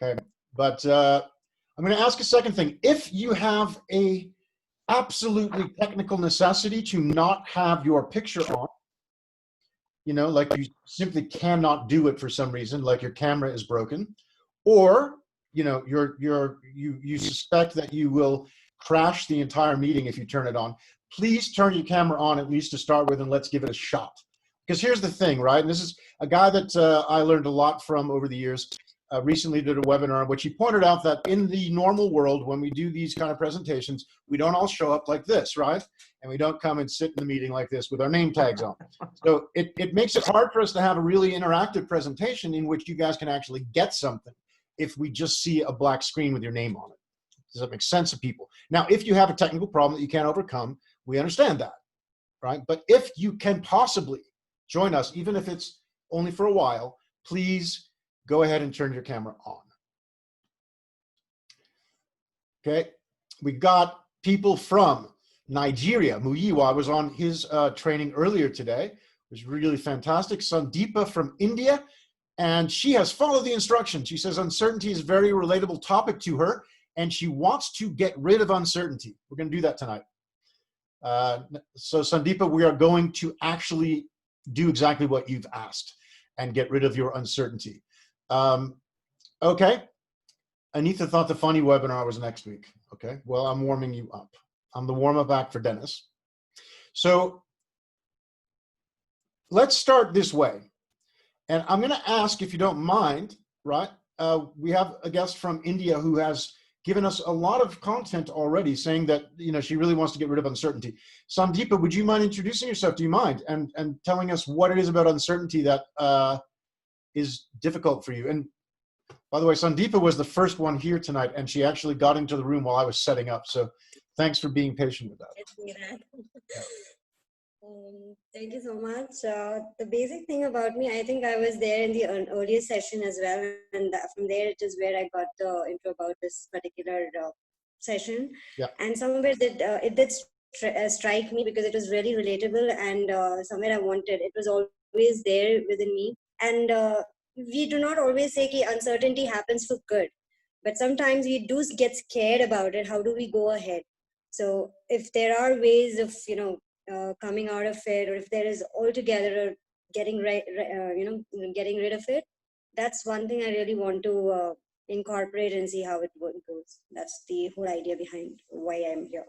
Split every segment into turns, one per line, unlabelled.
Okay, but I'm going to ask a second thing. If you have a absolutely technical necessity to not have your picture on, you know, like you simply cannot do it for some reason, like your camera is broken, or you know you suspect that you will crash the entire meeting if you turn it on, please turn your camera on at least to start with, and let's give it a shot. Because here's the thing, right? And this is a guy that I learned a lot from over the years. Recently did a webinar in which he pointed out that in the normal world, when we do these kind of presentations, we don't all show up like this, right? And we don't come and sit in the meeting like this with our name tags on. So it makes it hard for us to have a really interactive presentation in which you guys can actually get something if we just see a black screen with your name on it. Does that make sense to people? Now, if you have a technical problem that you can't overcome, we understand that, right? But if you can possibly join us, even if it's only for a while, please go ahead and turn your camera on. Okay, we got people from Nigeria. Muyiwa was on his training earlier today. It was really fantastic. Sandeepa from India, and she has followed the instructions. She says uncertainty is a very relatable topic to her, and she wants to get rid of uncertainty. We're going to do that tonight. So Sandeepa, we are going to actually do exactly what you've asked and get rid of your uncertainty. Okay. Anita thought the funny webinar was next week. Okay. Well, I'm warming you up. I'm the warm-up act for Dennis. So let's start this way. And I'm going to ask, if you don't mind, right? We have a guest from India who has given us a lot of content already, saying that, you know, she really wants to get rid of uncertainty. Sandeepa, would you mind introducing yourself? Do you mind? And telling us what it is about uncertainty that is difficult for you. And by the way, Sandeepa was the first one here tonight, and she actually got into the room while I was setting up. So thanks for being patient with that.
Thank you so much. The basic thing about me, I think I was there in the earlier session as well, and from there it is where I got the info about this particular session.
Yeah.
And somewhere that it did strike me because it was really relatable, and somewhere I wanted. It was always there within me, and we do not always say that uncertainty happens for good, but sometimes we do get scared about it. How do we go ahead? So if there are ways of, you know, coming out of it, or if there is altogether getting getting rid of it, that's one thing I really want to incorporate and see how it goes. That's the whole idea behind why I'm here.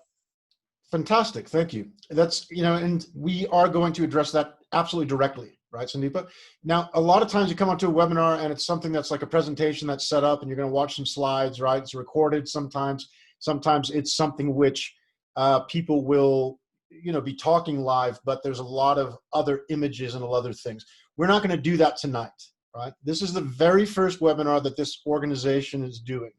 Fantastic, thank you. That's, you know, and we are going to address that absolutely directly, right, Sandeepa? Now, a lot of times you come onto a webinar and it's something that's like a presentation that's set up and you're going to watch some slides, right? It's recorded sometimes. Sometimes it's something which people will, you know, be talking live, but there's a lot of other images and other things. We're not going to do that tonight, right? This is the very first webinar that this organization is doing.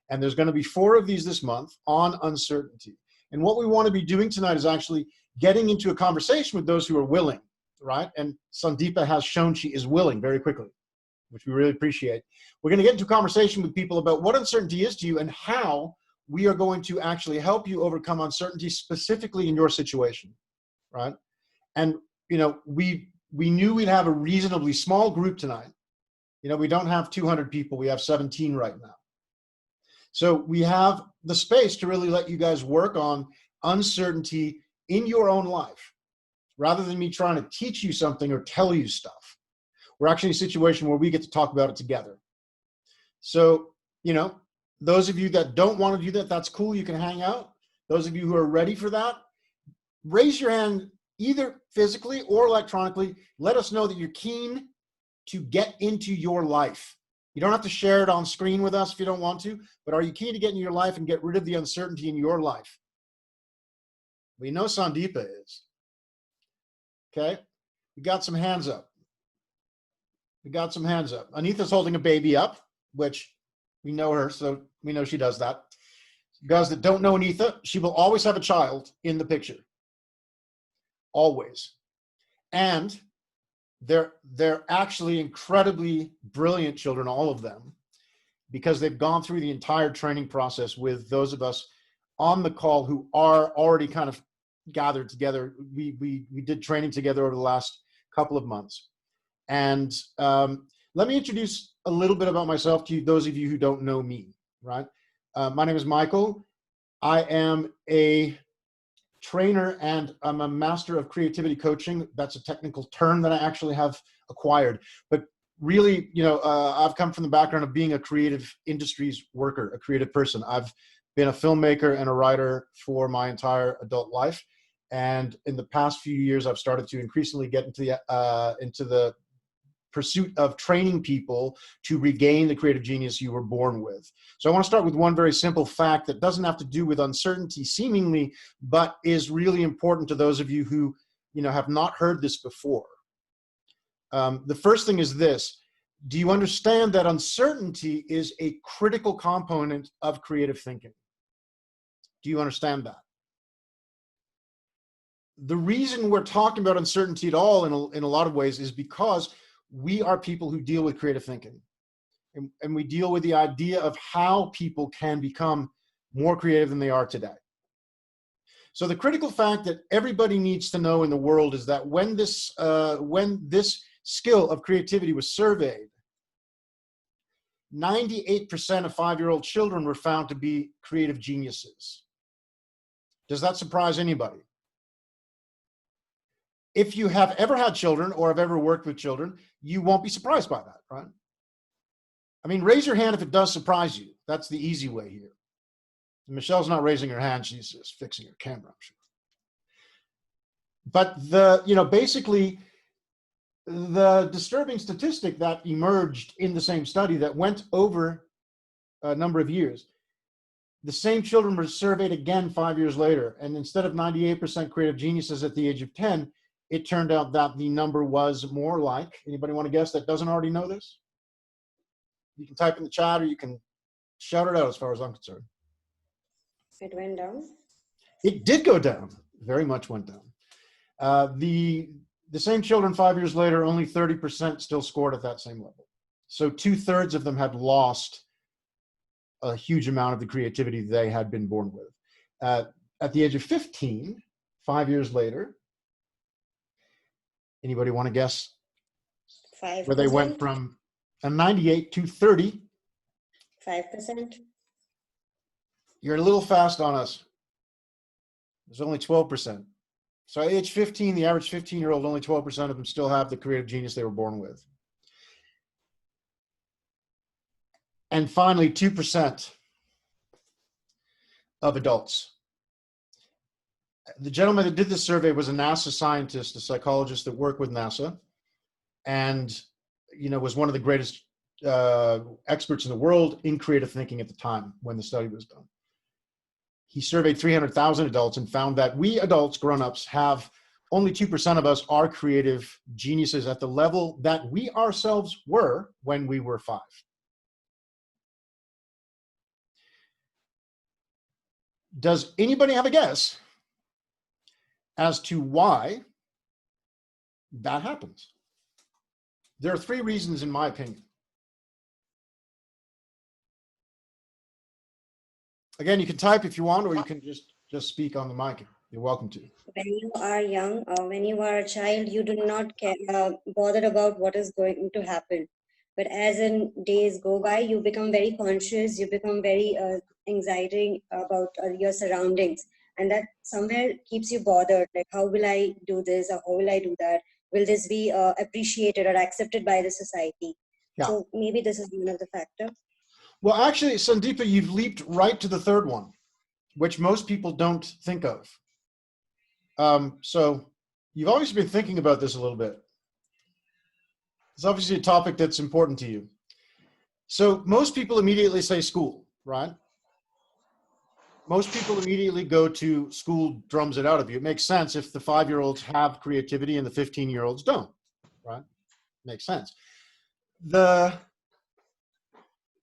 And there's going to be 4 of these this month on uncertainty. And what we want to be doing tonight is actually getting into a conversation with those who are willing, right? And Sandeepa has shown she is willing very quickly, which we really appreciate. We're going to get into a conversation with people about what uncertainty is to you and how we are going to actually help you overcome uncertainty specifically in your situation, right? And, you know, we knew we'd have a reasonably small group tonight. You know, we don't have 200 people. We have 17 right now. So we have the space to really let you guys work on uncertainty in your own life, rather than me trying to teach you something or tell you stuff. We're actually in a situation where we get to talk about it together. So, you know, those of you that don't want to do that, that's cool. You can hang out. Those of you who are ready for that, raise your hand either physically or electronically. Let us know that you're keen to get into your life. You don't have to share it on screen with us if you don't want to, but are you keen to get into your life and get rid of the uncertainty in your life? We know Sandeepa is. Okay, we got some hands up. We got some hands up. Anita's holding a baby up, which we know her, so we know she does that. Guys that don't know Anita, she will always have a child in the picture. Always. And they're actually incredibly brilliant children, all of them, because they've gone through the entire training process with those of us on the call who are already kind of gathered together. We did training together over the last couple of months. And let me introduce a little bit about myself to you, those of you who don't know me, right? My name is Michael. I am a trainer and I'm a master of creativity coaching. That's a technical term that I actually have acquired. But really, I've come from the background of being a creative industries worker, a creative person. I've been a filmmaker and a writer for my entire adult life. And in the past few years, I've started to increasingly get into the pursuit of training people to regain the creative genius you were born with. So I want to start with one very simple fact that doesn't have to do with uncertainty seemingly, but is really important to those of you who, have not heard this before. The first thing is this: do you understand that uncertainty is a critical component of creative thinking? Do you understand that? The reason we're talking about uncertainty at all in a lot of ways is because we are people who deal with creative thinking. And we deal with the idea of how people can become more creative than they are today. So the critical fact that everybody needs to know in the world is that when this skill of creativity was surveyed, 98% of 5-year-old children were found to be creative geniuses. Does that surprise anybody? If you have ever had children or have ever worked with children, you won't be surprised by that, right? I mean, raise your hand if it does surprise you. That's the easy way here. Michelle's not raising her hand. She's just fixing her camera, I'm sure. But basically, the disturbing statistic that emerged in the same study that went over a number of years, the same children were surveyed again 5 years later. And instead of 98% creative geniuses at the age of 10, it turned out that the number was more like, anybody want to guess that doesn't already know this? You can type in the chat or you can shout it out as far as I'm concerned.
It went down?
It did go down. Very much went down. The same children 5 years later, only 30% still scored at that same level. So 2/3 of them had lost a huge amount of the creativity they had been born with. At the age of 15, 5 years later, anybody want to guess
5%?
where they went from a 98 to 30?
5%?
You're a little fast on us. There's only 12%. So at age 15, the average 15-year-old, only 12% of them still have the creative genius they were born with. And finally, 2% of adults. The gentleman that did this survey was a NASA scientist, a psychologist that worked with NASA, and was one of the greatest experts in the world in creative thinking at the time when the study was done. He surveyed 300,000 adults and found that we adults, grown-ups, have only 2% of us are creative geniuses at the level that we ourselves were when we were 5. Does anybody have a guess as to why that happens? There are 3 reasons, in my opinion. Again, you can type if you want, or you can just speak on the mic. You're welcome to.
When you are young, when you are a child, you do not care, bother about what is going to happen. But as in days go by, you become very conscious, you become very anxiety about your surroundings. And that somewhere keeps you bothered, like, how will I do this, or how will I do that? Will this be appreciated or accepted by the society?
Yeah.
So maybe this is one of the factors.
Well, actually, Sandeepa, you've leaped right to the third one, which most people don't think of. So you've obviously been thinking about this a little bit. It's obviously a topic that's important to you. So most people immediately say school, right? Most people immediately go to school drums it out of you. It makes sense if the 5-year-olds have creativity and the 15-year-olds don't, right? Makes sense. The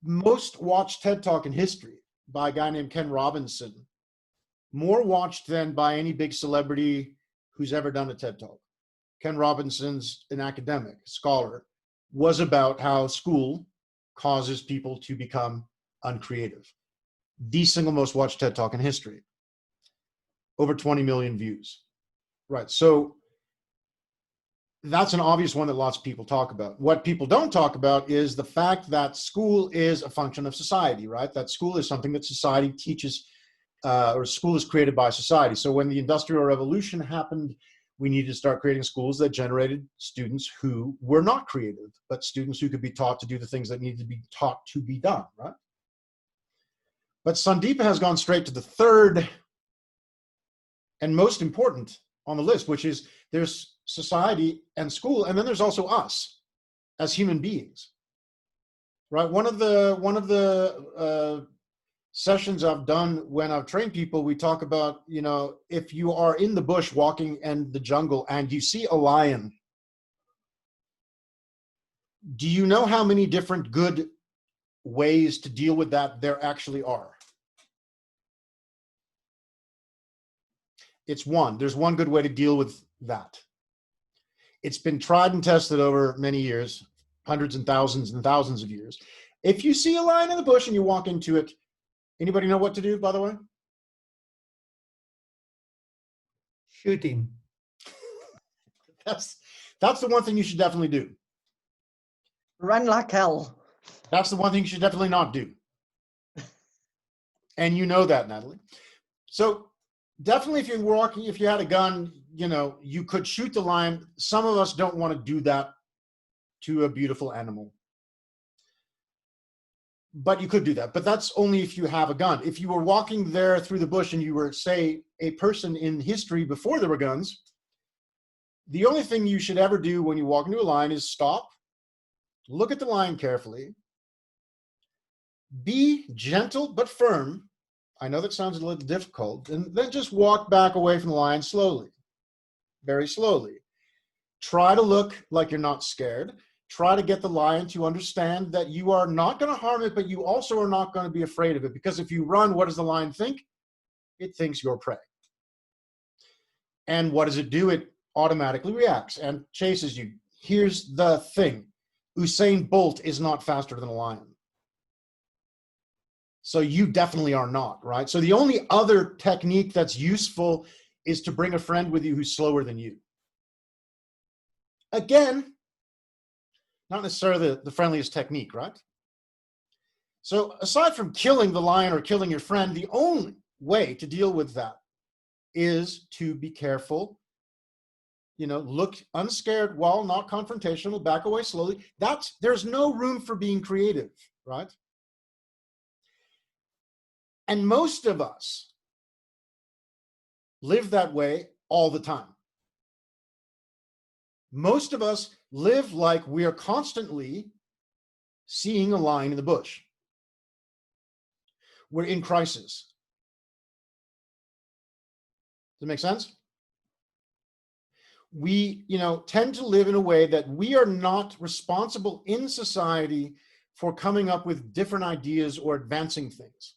most watched TED Talk in history by a guy named Ken Robinson, more watched than by any big celebrity who's ever done a TED Talk. Ken Robinson's an academic, scholar, was about how school causes people to become uncreative. The single most watched TED Talk in history. Over 20 million views. Right, so that's an obvious one that lots of people talk about. What people don't talk about is the fact that school is a function of society, right? That school is something that society teaches, or school is created by society. So when the Industrial Revolution happened, we needed to start creating schools that generated students who were not creative, but students who could be taught to do the things that needed to be taught to be done, right? But Sandeepa has gone straight to the third and most important on the list, which is there's society and school, and then there's also us as human beings, right? One of the sessions I've done when I've trained people, we talk about, you know, if you are in the bush walking in the jungle and you see a lion, do you know how many different good ways to deal with that there actually are? It's one. There's one good way to deal with that. It's been tried and tested over many years, hundreds and thousands of years. If you see a lion in the bush and you walk into it, anybody know what to do, by the way?
Shoot him.
That's the one thing you should definitely do.
Run like hell.
That's the one thing you should definitely not do. And you know that, Natalie. So definitely if you had a gun, you know, you could shoot the lion. Some of us don't want to do that to a beautiful animal. But you could do that. But that's only if you have a gun. If you were walking there through the bush and you were, say, a person in history before there were guns, the only thing you should ever do when you walk into a lion is stop, look at the lion carefully, be gentle but firm. I know that sounds a little difficult. And then just walk back away from the lion slowly, very slowly. Try to look like you're not scared. Try to get the lion to understand that you are not going to harm it, but you also are not going to be afraid of it. Because if you run, what does the lion think? It thinks you're prey. And what does it do? It automatically reacts and chases you. Here's the thing. Usain Bolt is not faster than a lion. So you definitely are not, right? So the only other technique that's useful is to bring a friend with you who's slower than you. Again, not necessarily the friendliest technique, right? So aside from killing the lion or killing your friend, the only way to deal with that is to be careful, you know, look unscared while not confrontational, back away slowly. There's no room for being creative, right? And most of us live that way all the time. Most of us live like we are constantly seeing a lion in the bush. We're in crisis. Does it make sense? We, you know, tend to live in a way that we are not responsible in society for coming up with different ideas or advancing things.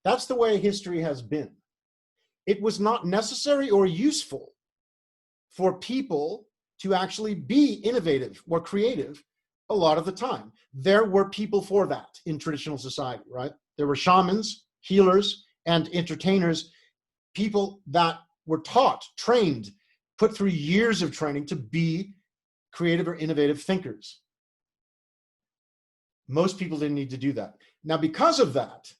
That's the way history has been. It was not necessary or useful for people to actually be innovative or creative a lot of the time. There were people for that in traditional society, right? There were shamans, healers, and entertainers, people that were taught, trained, put through years of training to be creative or innovative thinkers. Most people didn't need to do that. Now, because of that,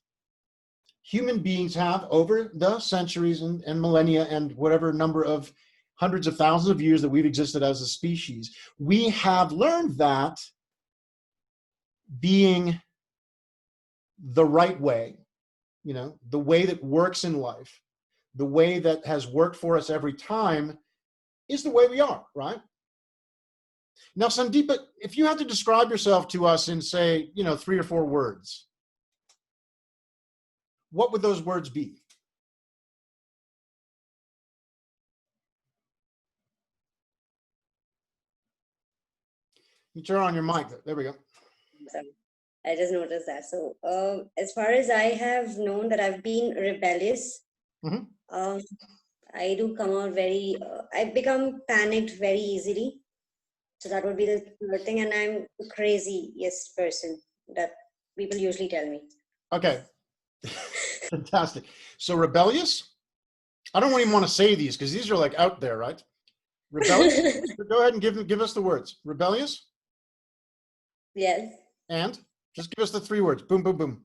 human beings have, over the centuries and millennia and whatever number of hundreds of thousands of years that we've existed as a species, we have learned that being the right way, you know, the way that works in life, the way that has worked for us every time is the way we are, right? Now, Sandeepa, if you had to describe yourself to us in, say, you know, 3 or 4 words, what would those words be? You turn on your mic. There we go.
Sorry, I just noticed that. So as far as I have known, that I've been rebellious.
Mm-hmm.
I do come out very, I become panicked very easily. So that would be the third thing. And I'm the craziest person that people usually tell me.
Okay. Fantastic. So rebellious? I don't even want to say these because these are like out there, right? Rebellious? Go ahead and give us the words. Rebellious?
Yes.
And? Just give us the 3 words. Boom, boom, boom.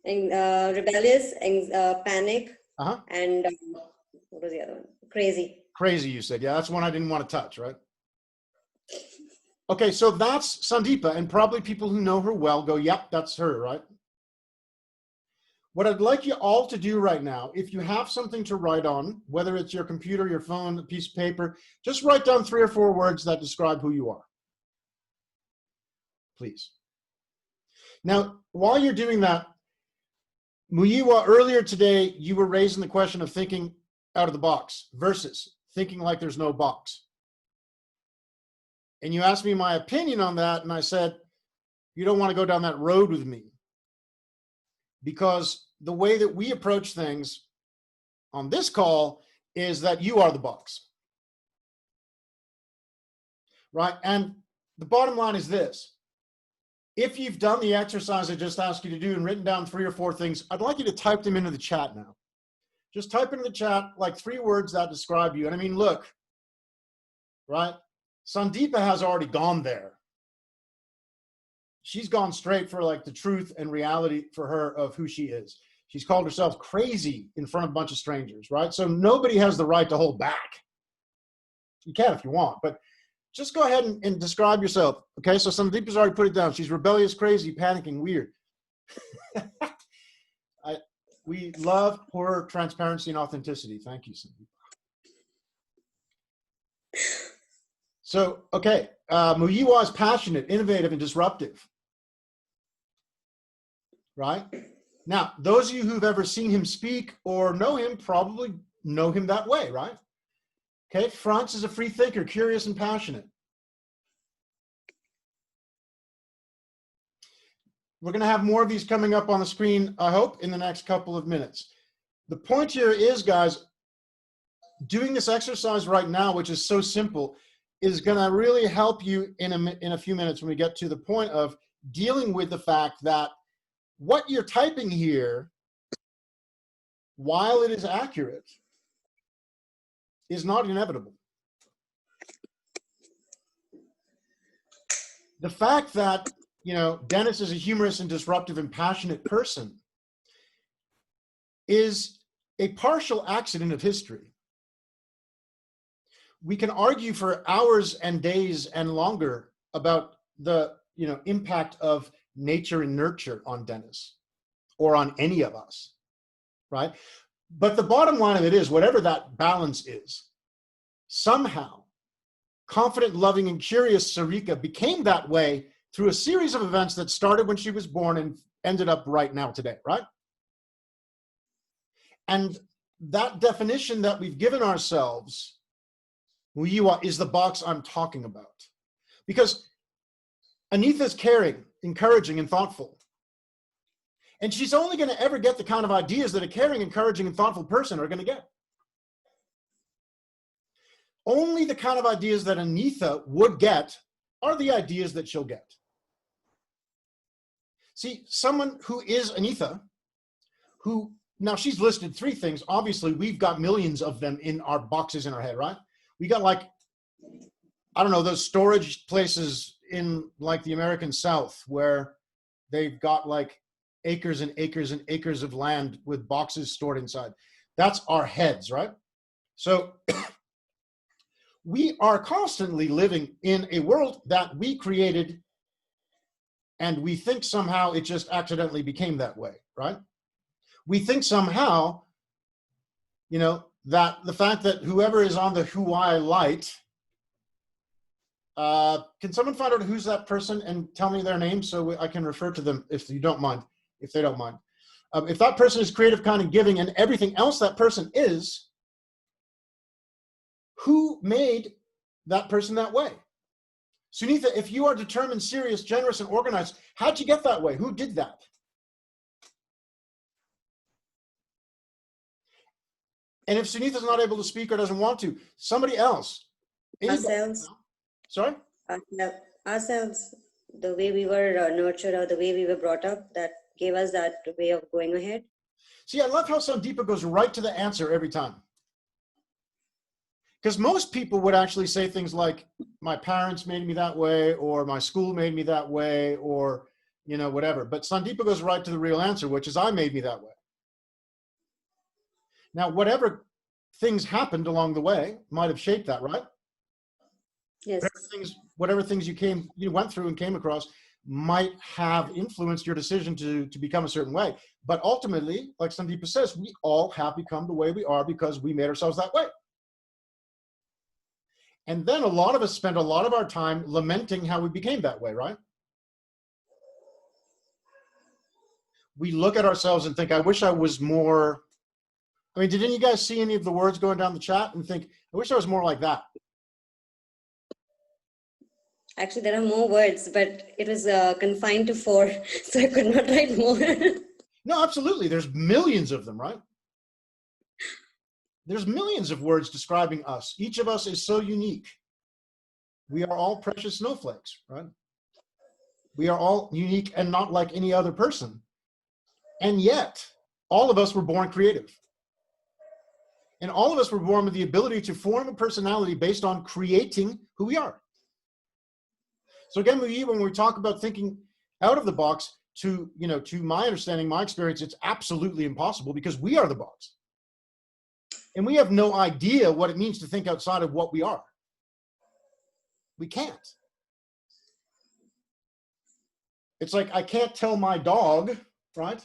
Rebellious, panic,
Uh-huh.
and what was the other one? Crazy.
Crazy, you said. Yeah, that's one I didn't want to touch, right? Okay, so that's Sandeepa, and probably people who know her well go, yep, that's her, right? What I'd like you all to do right now, if you have something to write on, whether it's your computer, your phone, a piece of paper, just write down 3 or 4 words that describe who you are. Please. Now, while you're doing that, Muyiwa, earlier today, you were raising the question of thinking out of the box versus thinking like there's no box. And you asked me my opinion on that, and I said, you don't want to go down that road with me. Because the way that we approach things on this call is that you are the box. Right? And the bottom line is this. If you've done the exercise I just asked you to do and written down 3 or 4 things, I'd like you to type them into the chat now. Just type into the chat like 3 words that describe you. And I mean, look, right? Sandeepa has already gone there. She's gone straight for like the truth and reality for her of who she is. She's called herself crazy in front of a bunch of strangers, right? So nobody has the right to hold back. You can if you want, but just go ahead and describe yourself. Okay, so Sandeepa's already put it down. She's rebellious, crazy, panicking, weird. We love horror, transparency, and authenticity. Thank you, Sandeepa. So, okay, Muyiwa is passionate, innovative, and disruptive. Right? Now, those of you who've ever seen him speak or know him probably know him that way, right? Okay, Franz is a free thinker, curious and passionate. We're going to have more of these coming up on the screen, I hope, in the next couple of minutes. The point here is, guys, doing this exercise right now, which is so simple, is going to really help you in a few minutes when we get to the point of dealing with the fact that what you're typing here, while it is accurate, is not inevitable. The fact that, you know, Dennis is a humorous and disruptive and passionate person is a partial accident of history. We can argue for hours and days and longer about the, you know, impact of nature and nurture on Dennis or on any of us, right? But the bottom line of it is, whatever that balance is, somehow confident, loving, and curious Sarika became that way through a series of events that started when she was born and ended up right now today, right? And that definition that we've given ourselves, Muyiwa, is the box I'm talking about. Because Anita's caring, encouraging, and thoughtful. And she's only going to ever get the kind of ideas that a caring, encouraging, and thoughtful person are going to get. Only the kind of ideas that Anita would get are the ideas that she'll get. See, someone who is Anita, who, now she's listed 3 things. Obviously, we've got millions of them in our boxes in our head, right? We got like, I don't know, those storage places in like the American South where they've got like acres and acres and acres of land with boxes stored inside. That's our heads, right? So we are constantly living in a world that we created, and we think somehow it just accidentally became that way, right? We think somehow, you know, that the fact that whoever is on the Huawei light, can someone find out who's that person and tell me their name so I can refer to them if you don't mind, if they don't mind. If that person is creative, kind, and giving, and everything else that person is, who made that person that way? Sunitha, if you are determined, serious, generous, and organized, how'd you get that way? Who did that? And if Sunitha's not able to speak or doesn't want to, somebody else.
Ourselves.
Sorry?
Ourselves. The way we were nurtured or the way we were brought up, that gave us that way of going ahead.
See, I love how Sandeepa goes right to the answer every time. Because most people would actually say things like, my parents made me that way, or my school made me that way, or, you know, whatever. But Sandeepa goes right to the real answer, which is I made me that way. Now, whatever things happened along the way might have shaped that, right?
Yes.
Whatever things you went through and came across might have influenced your decision to become a certain way. But ultimately, like Sandeepa says, we all have become the way we are because we made ourselves that way. And then a lot of us spend a lot of our time lamenting how we became that way, right? We look at ourselves and think, I wish I was more. I mean, did any of you guys see any of the words going down the chat and think, I wish I was more like that?
Actually, there are more words, but it was confined to 4, so I could not write more.
No, absolutely. There's millions of them, right? There's millions of words describing us. Each of us is so unique. We are all precious snowflakes, right? We are all unique and not like any other person. And yet, all of us were born creative. And all of us were born with the ability to form a personality based on creating who we are. So again, when we talk about thinking out of the box, to my understanding, my experience, it's absolutely impossible because we are the box. And we have no idea what it means to think outside of what we are. We can't. It's like I can't tell my dog, right,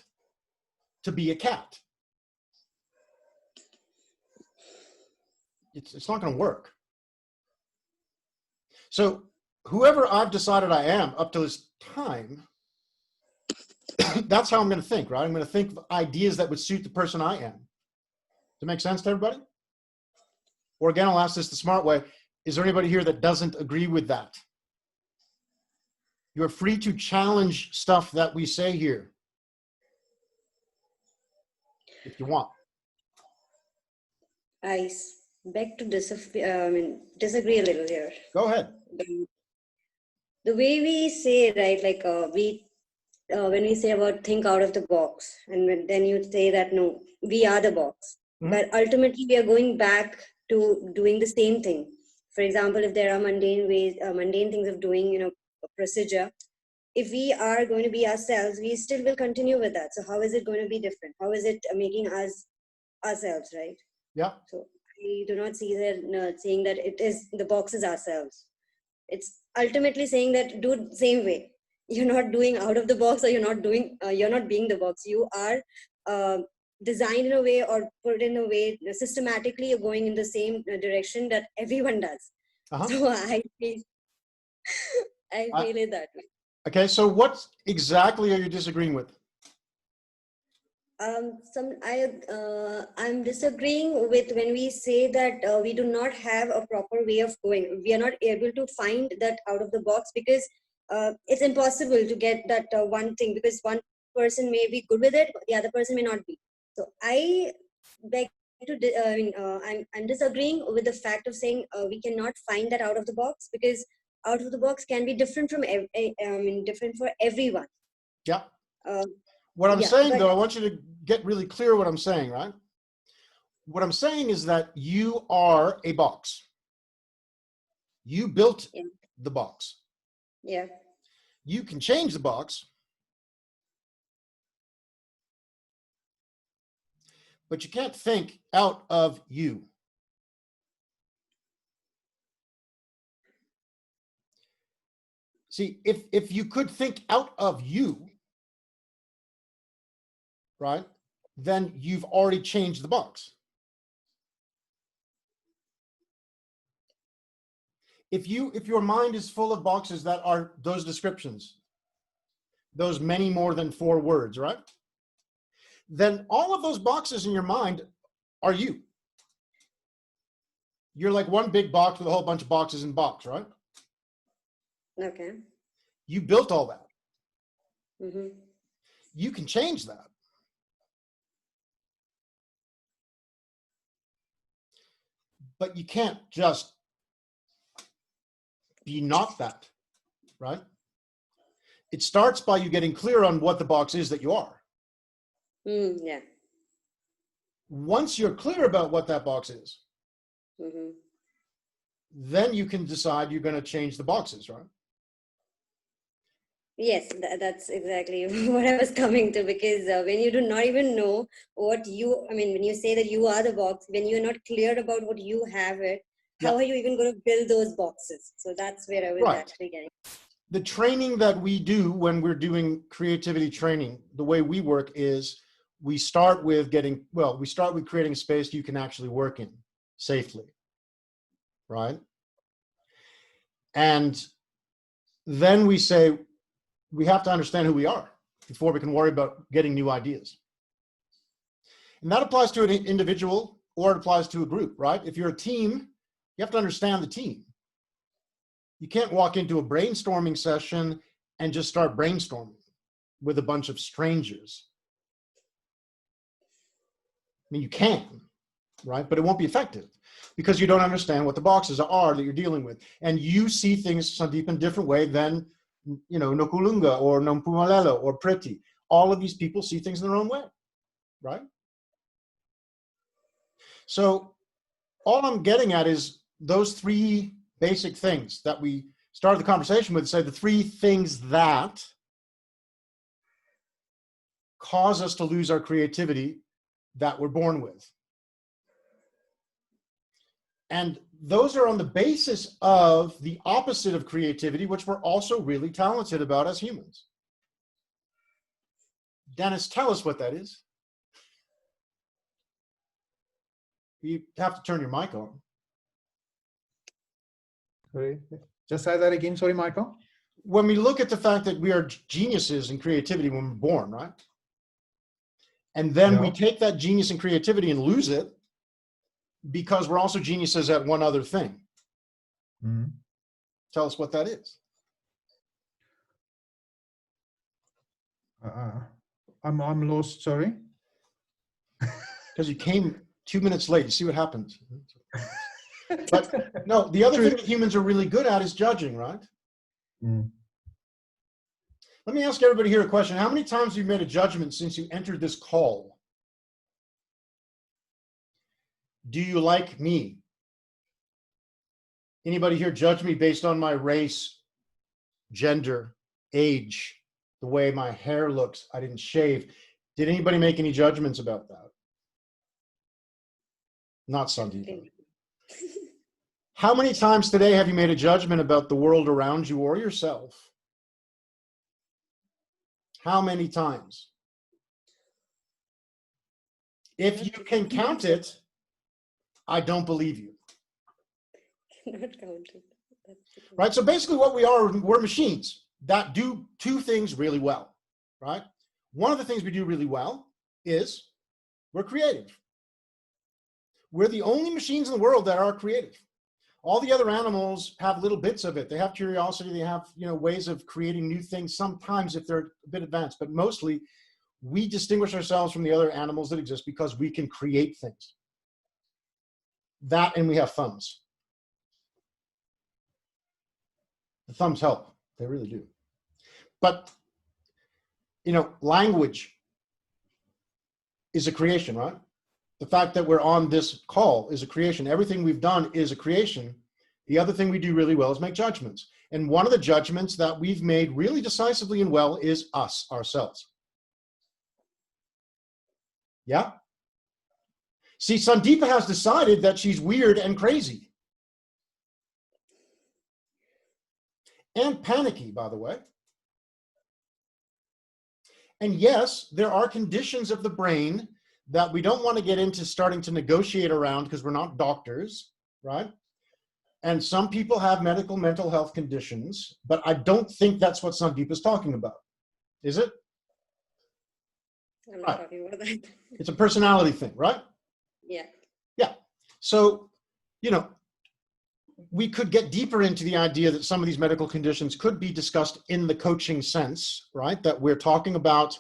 to be a cat. It's not going to work. So whoever I've decided I am up to this time, that's how I'm going to think, right? I'm going to think of ideas that would suit the person I am. Does that make sense to everybody? Or again, I'll ask this the smart way. Is there anybody here that doesn't agree with that? You're free to challenge stuff that we say here if you want.
I beg to disagree a little here.
Go ahead.
The way we say, right, like when we say about think out of the box, and then you say that, no, we are the box. Mm-hmm. But ultimately, we are going back to doing the same thing. For example, if there are mundane things of doing, a procedure, if we are going to be ourselves, we still will continue with that. So how is it going to be different? How is it making us ourselves, right?
Yeah.
So I do not see that saying that it is the box is ourselves. It's ultimately saying that do the same way. You're not doing out of the box, or you're not being the box. You are designed in a way or put in a way systematically. You're going in the same direction that everyone does. Uh-huh. So I feel it that way.
Okay, so what exactly are you disagreeing with?
I'm disagreeing with when we say that we do not have a proper way of going. We are not able to find that out of the box because it's impossible to get that one thing, because one person may be good with it, but the other person may not be. So I beg to, I'm disagreeing with the fact of saying we cannot find that out of the box, because out of the box can be different from different for everyone.
Yeah. What I'm saying, though, I want you to get really clear what I'm saying, right? What I'm saying is that you are a box. You built the box.
Yeah.
You can change the box, but you can't think out of you. See, if you could think out of you, right, then you've already changed the box. If your mind is full of boxes that are those descriptions, those many more than 4 words, right, then all of those boxes in your mind are you. You're like one big box with a whole bunch of boxes in box, right?
Okay.
You built all that.
Mm-hmm.
You can change that. But you can't just be not that, right? It starts by you getting clear on what the box is that you are.
Yeah.
Once you're clear about what that box is,
mm-hmm.
then you can decide you're going to change the boxes, right?
Yes, that's exactly what I was coming to, because when you do not even know what you, I mean, when you say that you are the box, when you're not clear about what you have it, how
Yeah.
are you even going to build those boxes? So that's where I was
Right.
actually getting.
The training that we do when we're doing creativity training, the way we work is we start with creating a space you can actually work in safely, right? And then we say, we have to understand who we are before we can worry about getting new ideas. And that applies to an individual or it applies to a group, right? If you're a team, you have to understand the team. You can't walk into a brainstorming session and just start brainstorming with a bunch of strangers. I mean, you can, right? But it won't be effective because you don't understand what the boxes are that you're dealing with. And you see things, Sandeep, in a different way than, Nokulunga or Nompumalelo or Preti. All of these people see things in their own way, right? So all I'm getting at is those three basic things that we started the conversation with, say the three things that cause us to lose our creativity that we're born with. And those are on the basis of the opposite of creativity, which we're also really talented about as humans. Dennis, tell us what that is. You have to turn your mic on.
Sorry, just say that again. Sorry, Michael.
When we look at the fact that we are geniuses in creativity when we're born, right? And then we take that genius and creativity and lose it because we're also geniuses at one other thing.
Mm-hmm.
Tell us what that is.
I'm lost. Sorry.
Because you came 2 minutes late. You see what happens. But no, the other thing that humans are really good at is judging, right?
Mm.
Let me ask everybody here a question. How many times have you made a judgment since you entered this call? Do you like me? Anybody here judge me based on my race, gender, age, the way my hair looks? I didn't shave. Did anybody make any judgments about that? Not Sandeep. How many times today have you made a judgment about the world around you or yourself? How many times? If you can count it, I don't believe you.
Not counted.
Right? So basically what we are, we're machines that do two things really well, right? One of the things we do really well is we're creative. We're the only machines in the world that are creative. All the other animals have little bits of it. They have curiosity. They have, ways of creating new things sometimes if they're a bit advanced, but mostly we distinguish ourselves from the other animals that exist because we can create things. That, and we have thumbs. The thumbs help. They really do. But, language is a creation, right? The fact that we're on this call is a creation. Everything we've done is a creation. The other thing we do really well is make judgments. And one of the judgments that we've made really decisively and well is us, ourselves. Yeah? See, Sandeepa has decided that she's weird and crazy. And panicky, by the way. And yes, there are conditions of the brain that we don't want to get into starting to negotiate around because we're not doctors, right? And some people have mental health conditions, but I don't think that's what Sandeep is talking about. Is it?
I'm not talking about that.
It's a personality thing, right?
Yeah.
Yeah. So, we could get deeper into the idea that some of these medical conditions could be discussed in the coaching sense, right? That we're talking about.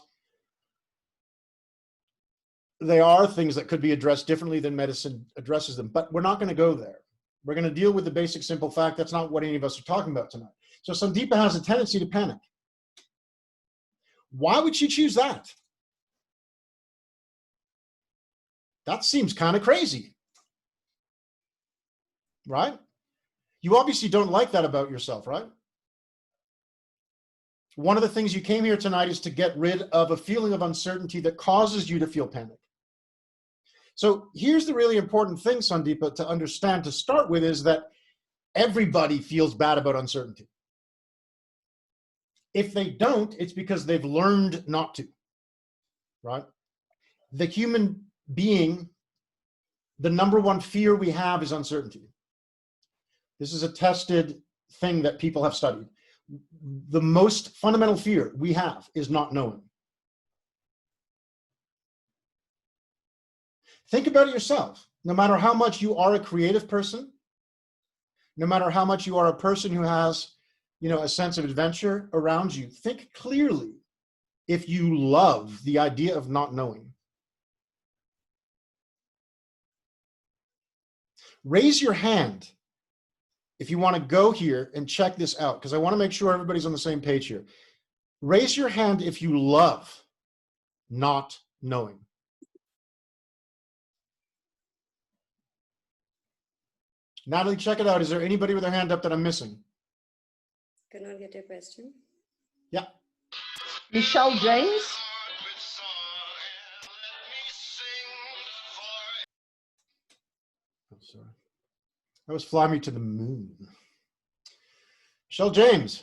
They are things that could be addressed differently than medicine addresses them, but we're not going to go there. We're going to deal with the basic, simple fact that's not what any of us are talking about tonight. So Sandeepa has a tendency to panic. Why would she choose that? That seems kind of crazy, right? You obviously don't like that about yourself, right? One of the things you came here tonight is to get rid of a feeling of uncertainty that causes you to feel panic. So here's the really important thing, Sandeepa, to understand to start with, is that everybody feels bad about uncertainty. If they don't, it's because they've learned not to, right? The human being, the number one fear we have is uncertainty. This is a tested thing that people have studied. The most fundamental fear we have is not knowing. Think about it yourself. No matter how much you are a creative person, no matter how much you are a person who has, a sense of adventure around you, think clearly if you love the idea of not knowing. Raise your hand if you want to go here and check this out, because I want to make sure everybody's on the same page here. Raise your hand if you love not knowing. Natalie, check it out. Is there anybody with their hand up that I'm missing?
Cannot get your question.
Yeah.
Michelle James.
Oh, sorry. That was Fly Me to the Moon. Michelle James.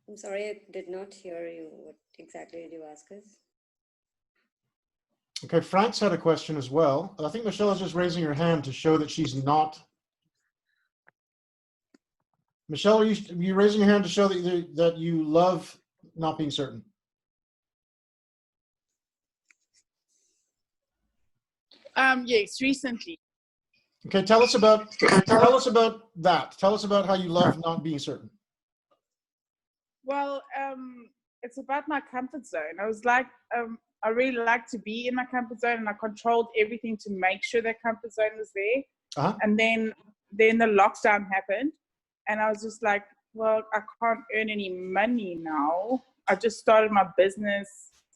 I'm sorry, I did not hear you. What exactly did you ask us?
Okay, Frank's had a question as well. I think Michelle is just raising her hand to show that she's not. Michelle, are you raising your hand to show that you love not being certain?
Yes, recently.
Okay, tell us about that. Tell us about how you love not being certain.
Well, it's about my comfort zone. I was like, I really like to be in my comfort zone, and I controlled everything to make sure that comfort zone was there.
Uh-huh.
And then the lockdown happened, and I was just like, well, I can't earn any money now. I just started my business,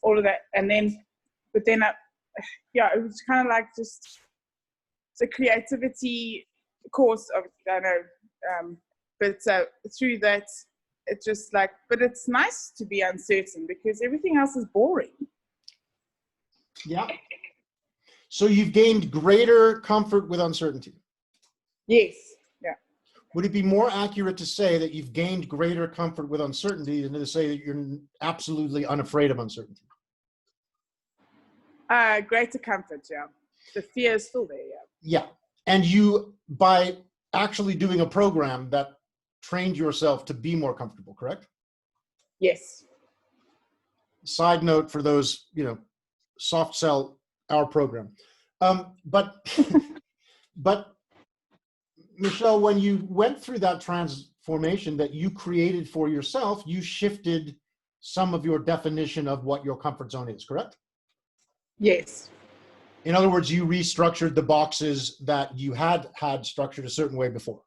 all of that, and then, but then it was kind of like just the creativity course of, I know, but through that, it's just like, but it's nice to be uncertain because everything else is boring.
Yeah. So you've gained greater comfort with uncertainty.
Yes. Yeah.
Would it be more accurate to say that you've gained greater comfort with uncertainty than to say that you're absolutely unafraid of uncertainty?
Greater comfort, yeah. The fear is still there, yeah.
Yeah. And you, by actually doing a program that trained yourself to be more comfortable, correct?
Yes.
Side note for those, soft sell our program. But Michelle, when you went through that transformation that you created for yourself, you shifted some of your definition of what your comfort zone is, correct?
Yes.
In other words, you restructured the boxes that you had structured a certain way before.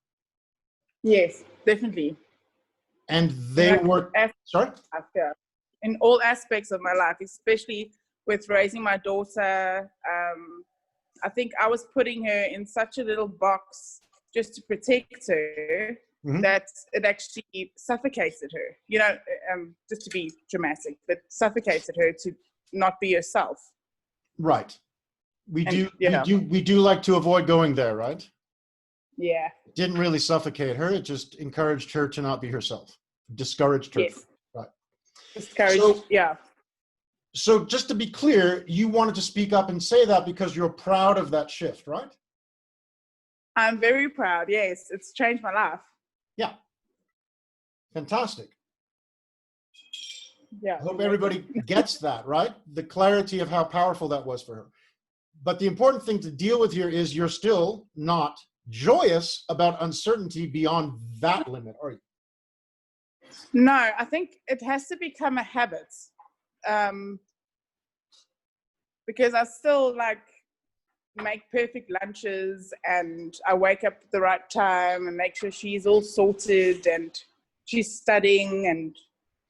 Yes, definitely.
And they were, sorry?
In all aspects of my life, especially with raising my daughter. I think I was putting her in such a little box just to protect her, mm-hmm. that it actually suffocated her, just to be dramatic, but suffocated her to not be herself.
Right. We do like to avoid going there, right?
Yeah.
It didn't really suffocate her. It just encouraged her to not be herself. Discouraged her.
Yes.
Right.
Discouraged, yeah.
So just to be clear, you wanted to speak up and say that because you're proud of that shift, right?
I'm very proud. Yes. It's changed my life.
Yeah. Fantastic.
Yeah.
I hope everybody gets that, right? The clarity of how powerful that was for her. But the important thing to deal with here is you're still not joyous about uncertainty beyond that limit, are you?
No, I think it has to become a habit. Because I still make perfect lunches, and I wake up at the right time and make sure she's all sorted and she's studying and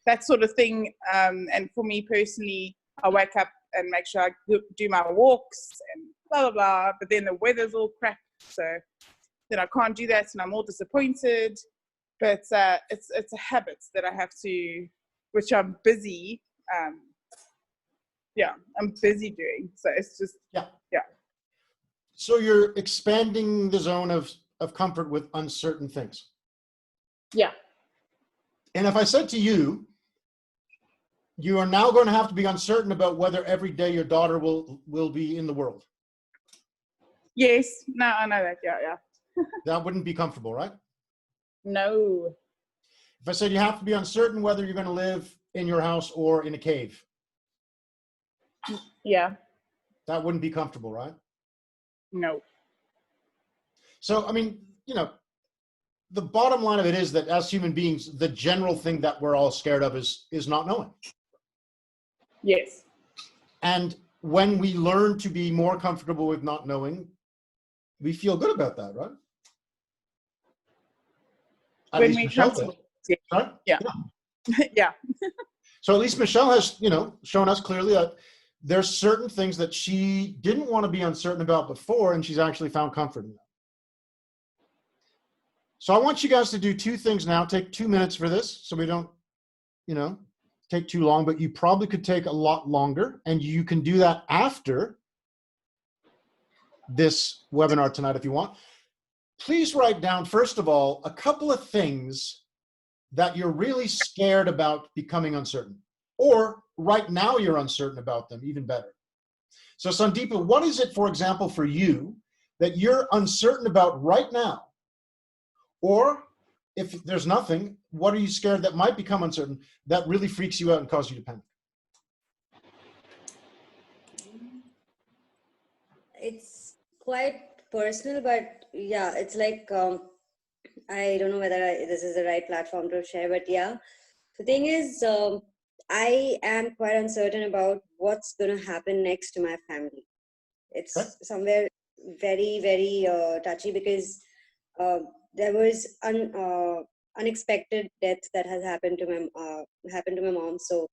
that sort of thing. And for me personally, I wake up and make sure I do my walks and blah, blah, blah. But then the weather's all crap. So then I can't do that and I'm all disappointed. But it's a habit that I have to, which I'm busy. I'm busy doing. So it's just,
Yeah.
Yeah.
So you're expanding the zone of comfort with uncertain things.
Yeah.
And if I said to you, you are now going to have to be uncertain about whether every day your daughter will be in the world.
Yes. No, I know that. Yeah.
That wouldn't be comfortable, right?
No.
If I said you have to be uncertain whether you're going to live in your house or in a cave,
Yeah.
that wouldn't be comfortable, right?
No.
So, I mean, the bottom line of it is that as human beings, the general thing that we're all scared of is not knowing.
Yes.
And when we learn to be more comfortable with not knowing, we feel good about that, right? At
When
least
we
Michelle
come to
does, right?
Yeah. Yeah.
So at least Michelle has, shown us clearly that there's certain things that she didn't want to be uncertain about before, and she's actually found comfort in that. So I want you guys to do two things now. Take 2 minutes for this so we don't, take too long, but you probably could take a lot longer, and you can do that after this webinar tonight if you want. Please write down, first of all, a couple of things that you're really scared about becoming uncertain, or right now you're uncertain about them, even better. So Sandeepa, what is it, for example, for you that you're uncertain about right now? Or if there's nothing, what are you scared that might become uncertain that really freaks you out and causes you to panic?
It's quite personal, but yeah, it's like I don't know whether this is the right platform to share, but yeah, the thing is, I am quite uncertain about what's going to happen next to my family. It's
Okay.
somewhere very, very touchy because there was unexpected death that has happened to my mom. So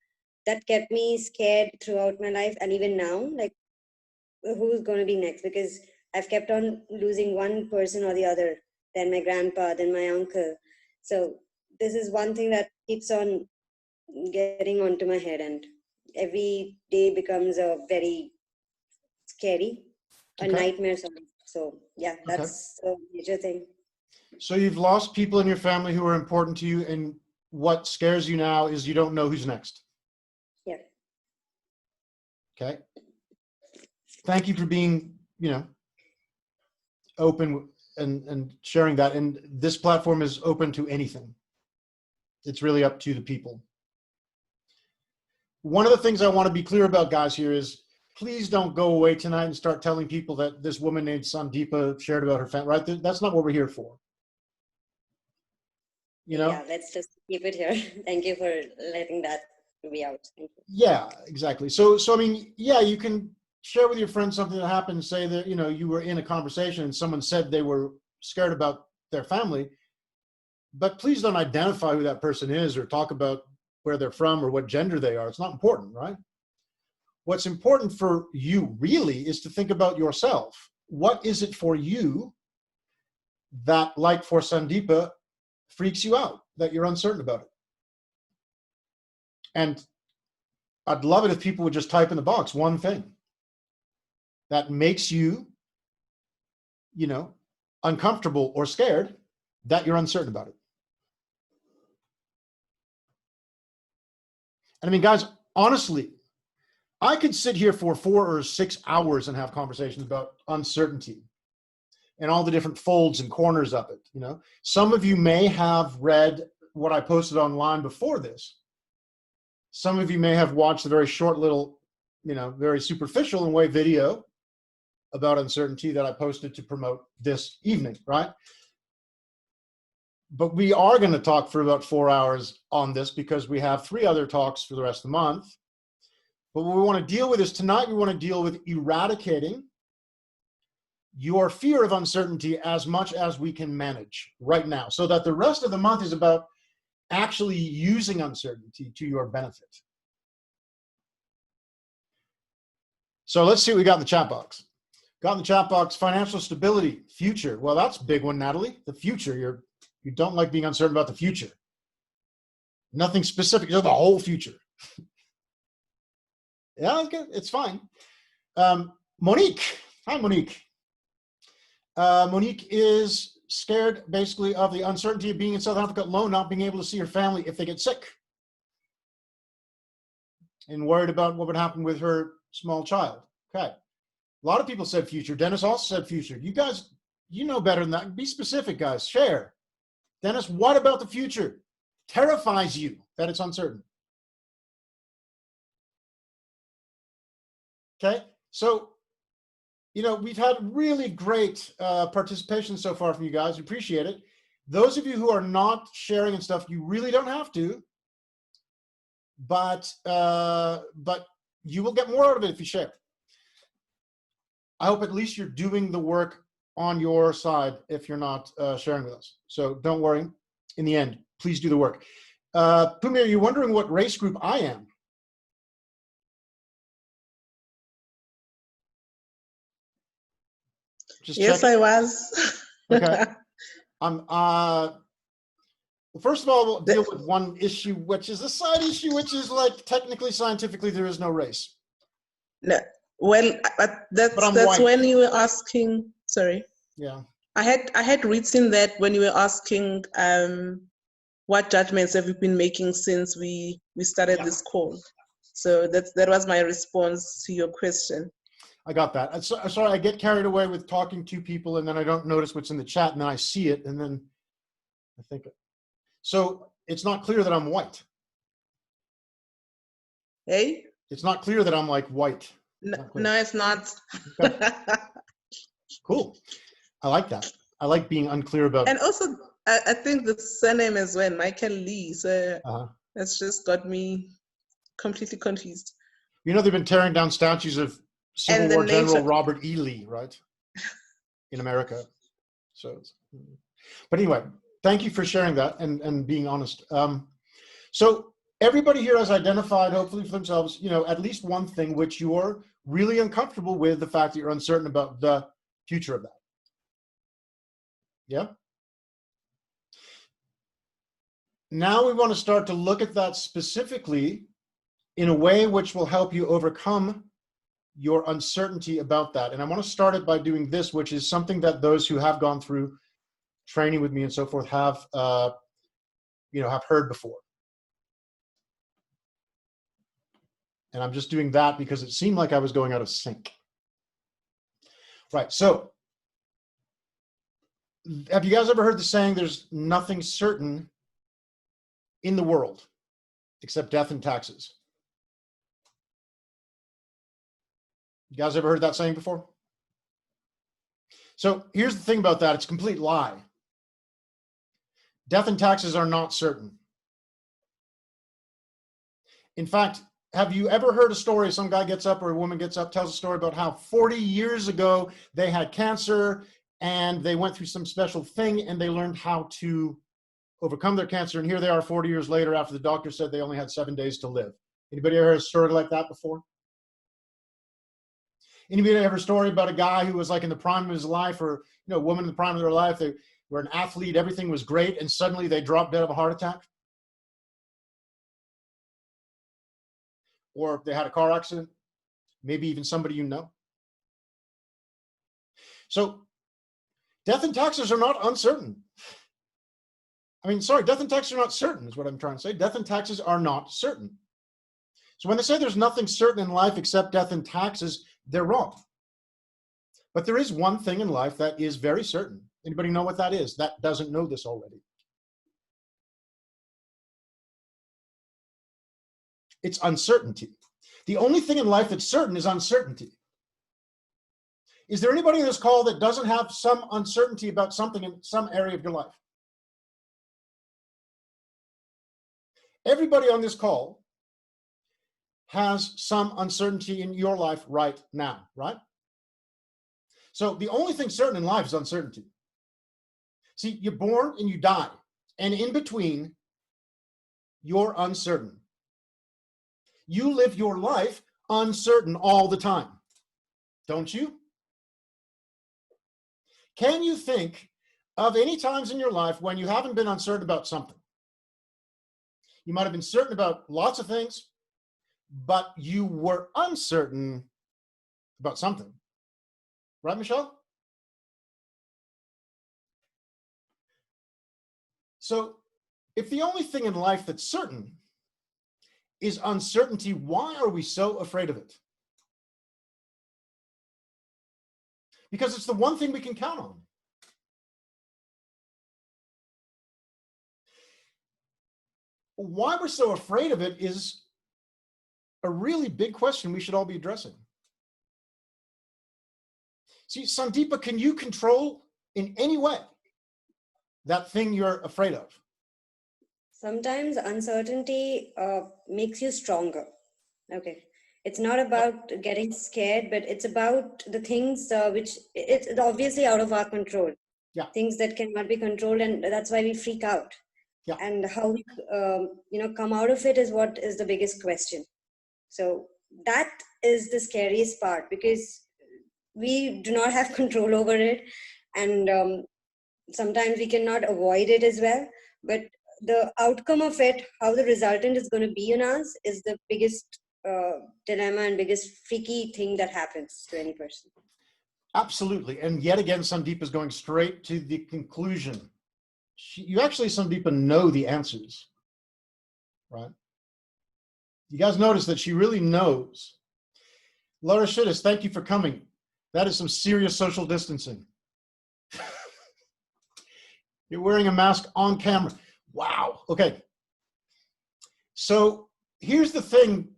that kept me scared throughout my life, and even now, like, who's going to be next? Because I've kept on losing one person or the other, then my grandpa, then my uncle. So this is one thing that keeps on getting onto my head, and every day becomes a very scary, a
Okay.
nightmare. So yeah, that's a major thing.
So you've lost people in your family who are important to you, and what scares you now is you don't know who's next.
Yeah.
Okay. Thank you for being, open and sharing that. And this platform is open to anything. It's really up to the people. One of the things I want to be clear about, guys, here is please don't go away tonight and start telling people that this woman named Sandeepa shared about her family, right? That's not what we're here for.
Yeah, let's just keep it here. Thank you for letting that be out. Thank you.
Yeah, exactly. So I mean, yeah, you can share with your friends something that happened, say that, you were in a conversation and someone said they were scared about their family, but please don't identify who that person is or talk about where they're from or what gender they are. It's not important, right? What's important for you really is to think about yourself. What is it for you that, like for Sandeepa, freaks you out, that you're uncertain about it? And I'd love it if people would just type in the box one thing that makes you, uncomfortable or scared, that you're uncertain about it. And I mean, guys, honestly, I could sit here for 4 or 6 hours and have conversations about uncertainty and all the different folds and corners of it. Some of you may have read what I posted online before this. Some of you may have watched a very short little, very superficial in a way video about uncertainty that I posted to promote this evening, right? But we are going to talk for about 4 hours on this because we have 3 other talks for the rest of the month. But what we want to deal with is tonight, we want to deal with eradicating your fear of uncertainty as much as we can manage right now, so that the rest of the month is about actually using uncertainty to your benefit. So let's see what we got in the chat box. Got in the chat box, financial stability, future. Well, that's a big one, Natalie. The future. You don't like being uncertain about the future. Nothing specific, just the whole future. Yeah, okay, it's fine. Monique. Hi, Monique. Monique is scared basically of the uncertainty of being in South Africa alone, not being able to see her family if they get sick. And worried about what would happen with her small child. Okay. A lot of people said future. Dennis also said future. You guys, you know better than that. Be specific, guys. Share. Dennis, what about the future terrifies you that it's uncertain? Okay. So, you know, we've had really great participation so far from you guys. Appreciate it. Those of you who are not sharing and stuff, you really don't have to. But you will get more out of it if you share. I hope at least you're doing the work on your side if you're not sharing with us. So don't worry. In the end, please do the work. Pumi, are you wondering what race group I am? Just
yes,
checking.
I was.
Okay. First of all, we'll deal with one issue, which is a side issue, which is like technically, scientifically, there is no race.
No, well, that's
white.
when you were asking. Sorry.
Yeah.
I had written that when you were asking what judgments have you been making since we started this call. So that was my response to your question.
I got that. Sorry, I get carried away with talking to people and then I don't notice what's in the chat and then I see it and then I think. So it's not clear that I'm white.
Hey?
It's not clear that I'm like white.
No, it's not.
Okay. Cool. I like that. I like being unclear about.
And also, I think the surname as well, Michael Lee. So that's just got me completely confused.
You know, they've been tearing down statues of Civil War General Robert E. Lee, right? In America. So, but anyway, thank you for sharing that and being honest. So everybody here has identified, hopefully for themselves, you know, at least one thing which you're really uncomfortable with, the fact that you're uncertain about the future of that. Yeah. Now we want to start to look at that specifically in a way which will help you overcome your uncertainty about that. And I want to start it by doing this, which is something that those who have gone through training with me and so forth have, you know, have heard before. And I'm just doing that because it seemed like I was going out of sync. Right. So have you guys ever heard the saying, there's nothing certain in the world except death and taxes? You guys ever heard that saying before? So here's the thing about that. It's a complete lie. Death and taxes are not certain. In fact, have you ever heard a story, some guy gets up or a woman gets up, tells a story about how 40 years ago they had cancer and they went through some special thing and they learned how to overcome their cancer. And here they are 40 years later after the doctor said they only had 7 days to live. Anybody ever heard a story like that before? Anybody ever heard a story about a guy who was like in the prime of his life, or, you know, a woman in the prime of their life, they were an athlete, everything was great, and suddenly they dropped dead of a heart attack? Or they had a car accident, maybe even somebody you know. So death and taxes are not uncertain. I mean, sorry, death and taxes are not certain is what I'm trying to say. Death and taxes are not certain. So when they say there's nothing certain in life except death and taxes, they're wrong. But there is one thing in life that is very certain. Anybody know what that is? That doesn't know this already. It's uncertainty. The only thing in life that's certain is uncertainty. Is there anybody in this call that doesn't have some uncertainty about something in some area of your life? Everybody on this call has some uncertainty in your life right now, right? So the only thing certain in life is uncertainty. See, you're born and you die, and in between, you're uncertain. You live your life uncertain all the time. Don't you? Can you think of any times in your life when you haven't been uncertain about something? You might have been certain about lots of things, but you were uncertain about something. Right, Michelle? So if the only thing in life that's certain is uncertainty, why are we so afraid of it? Because it's the one thing we can count on. Why we're so afraid of it is a really big question we should all be addressing. See, Sandeepa, can you control in any way that thing you're afraid of?
Sometimes uncertainty makes you stronger. Okay. It's not about getting scared, but it's about the things which it's obviously out of our control.
Yeah.
Things that cannot be controlled, and that's why we freak out.
Yeah.
And how we come out of it is what is the biggest question. So that is the scariest part, because we do not have control over it, and sometimes we cannot avoid it as well. But the outcome of it, how the resultant is going to be on us, is the biggest dilemma and biggest freaky thing that happens to any person.
Absolutely. And yet again, Sandeepa is going straight to the conclusion. You actually, Sandeepa, know the answers, right? You guys notice that she really knows. Laura Shittis, thank you for coming. That is some serious social distancing. You're wearing a mask on camera. Wow. Okay. So here's the thing,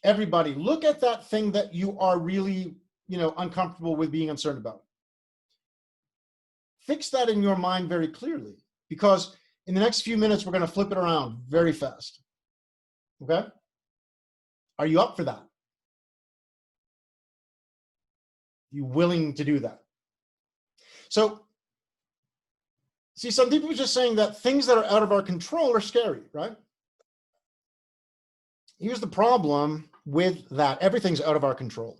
everybody. Look at that thing that you are really, uncomfortable with being uncertain about. Fix that in your mind very clearly, because in the next few minutes, we're going to flip it around very fast. Okay? Are you up for that? You willing to do that? So, see, some people are just saying that things that are out of our control are scary, right? Here's the problem with that. Everything's out of our control.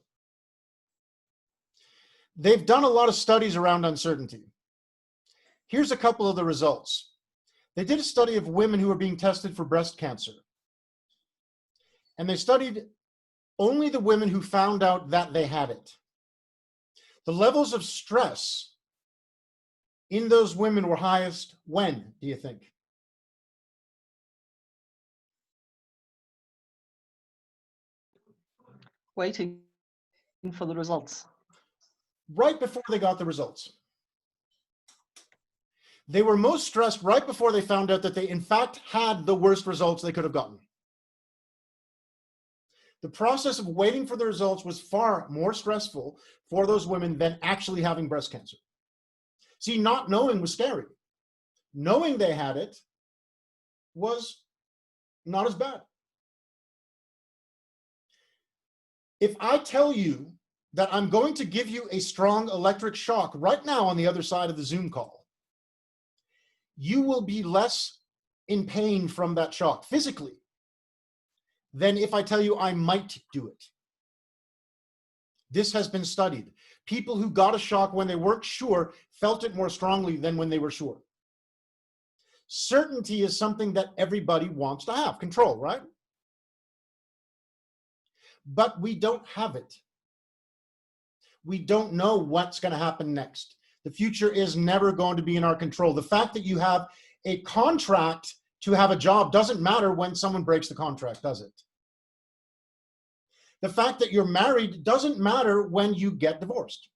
They've done a lot of studies around uncertainty. Here's a couple of the results. They did a study of women who were being tested for breast cancer. And they studied only the women who found out that they had it. The levels of stress in those women were highest when, do you think?
Waiting for the results.
Right before they got the results. They were most stressed right before they found out that they, in fact, had the worst results they could have gotten. The process of waiting for the results was far more stressful for those women than actually having breast cancer. See, not knowing was scary. Knowing they had it was not as bad. If I tell you that I'm going to give you a strong electric shock right now on the other side of the Zoom call, you will be less in pain from that shock physically than if I tell you I might do it. This has been studied. People who got a shock when they weren't sure felt it more strongly than when they were sure. Certainty is something that everybody wants to have, control, right? But we don't have it. We don't know what's going to happen next. The future is never going to be in our control. The fact that you have a contract to have a job doesn't matter when someone breaks the contract, does it? The fact that you're married doesn't matter when you get divorced.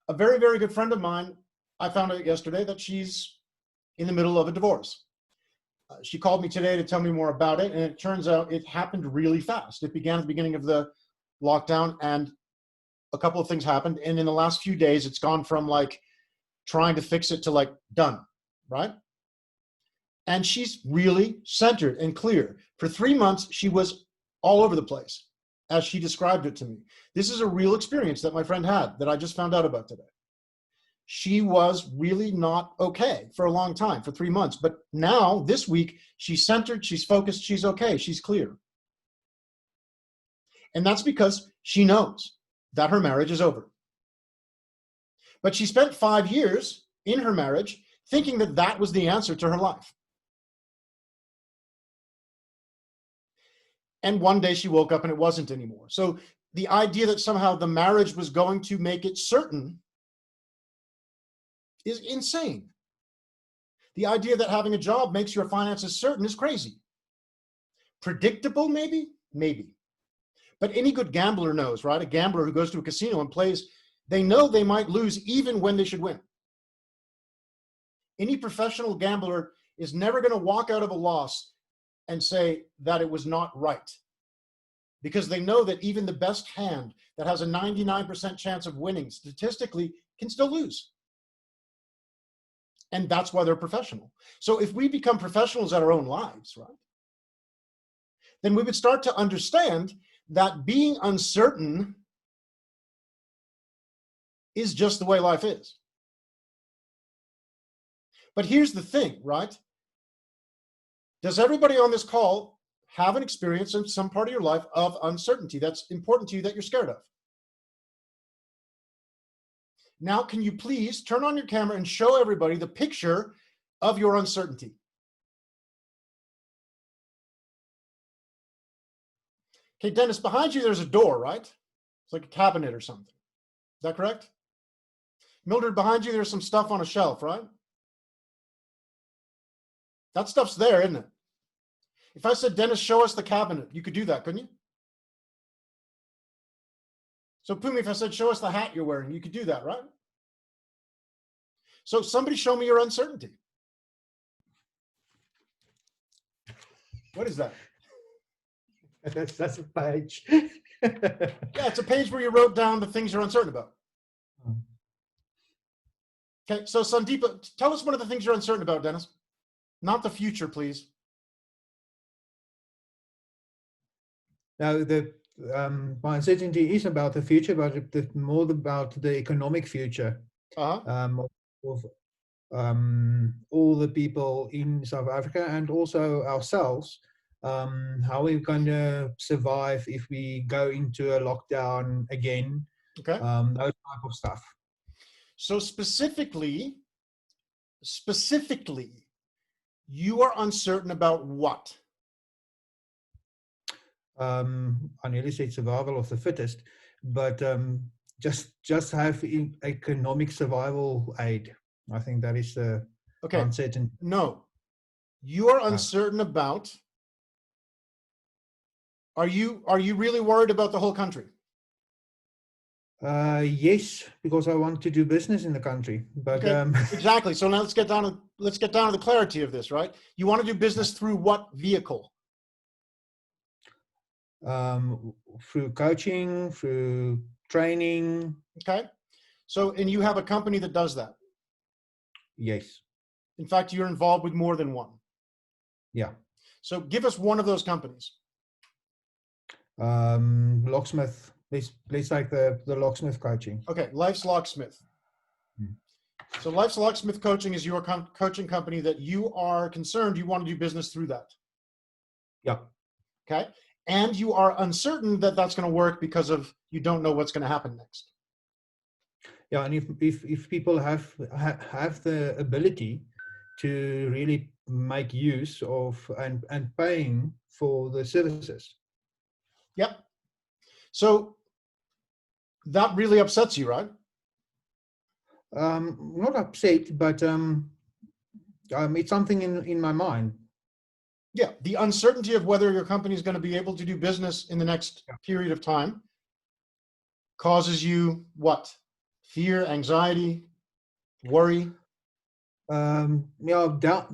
A very, very good friend of mine, I found out yesterday that she's in the middle of a divorce. She called me today to tell me more about it, and it turns out it happened really fast. It began at the beginning of the lockdown, and a couple of things happened, and in the last few days, it's gone from like trying to fix it to like done, right? And she's really centered and clear. For 3 months, she was all over the place, as she described it to me. This is a real experience that my friend had that I just found out about today. She was really not okay for a long time, for 3 months. But now, this week, she's centered, she's focused, she's okay, she's clear. And that's because she knows. that her marriage is over. But she spent 5 years in her marriage thinking that that was the answer to her life. And one day she woke up and it wasn't anymore. So the idea that somehow the marriage was going to make it certain is insane. The idea that having a job makes your finances certain is crazy. Predictable, maybe? Maybe. But any good gambler knows, right? A gambler who goes to a casino and plays, they know they might lose even when they should win. Any professional gambler is never going to walk out of a loss and say that it was not right, because they know that even the best hand that has a 99% chance of winning statistically can still lose. And that's why they're professional. So if we become professionals at our own lives, right, then we would start to understand that being uncertain is just the way life is. But here's the thing, right? Does everybody on this call have an experience in some part of your life of uncertainty that's important to you that you're scared of? Now, can you please turn on your camera and show everybody the picture of your uncertainty? Okay, Dennis, behind you there's a door, right? It's like a cabinet or something. Is that correct? Mildred, behind you there's some stuff on a shelf, right? That stuff's there, isn't it? If I said, Dennis, show us the cabinet, you could do that, couldn't you? So Pumi, if I said, show us the hat you're wearing, you could do that, right? So somebody show me your uncertainty. What is that?
That's a page.
Yeah, it's a page where you wrote down the things you're uncertain about. Okay, so Sandeepa, tell us one of the things you're uncertain about, Dennis. Not the future, please.
Now, my uncertainty is about the future, but more about the economic future of all the people in South Africa and also ourselves. How we're going to survive if we go into a lockdown again.
Okay.
Those type of stuff.
So specifically, you are uncertain about what?
I nearly said survival of the fittest, but just have economic survival aid. I think that is the uncertain.
No, you are uncertain about. Are you really worried about the whole country?
Yes, because I want to do business in the country. But
exactly. So now let's get down to the clarity of this, right? You want to do business through what vehicle?
Through coaching, through training.
Okay. So, and you have a company that does that?
Yes.
In fact, you're involved with more than one.
Yeah.
So give us one of those companies.
Locksmith. Let's take the locksmith coaching.
Okay, Life's Locksmith. So Life's Locksmith Coaching is your coaching company that you are concerned you want to do business through that.
Yeah.
Okay. And you are uncertain that that's going to work because of you don't know what's going to happen next.
Yeah, and if people have the ability to really make use of and paying for the services.
Yep. So that really upsets you, right?
Not upset, but it's something in my mind.
Yeah, the uncertainty of whether your company is going to be able to do business in the next period of time causes you what? Fear, anxiety, worry?
Doubt,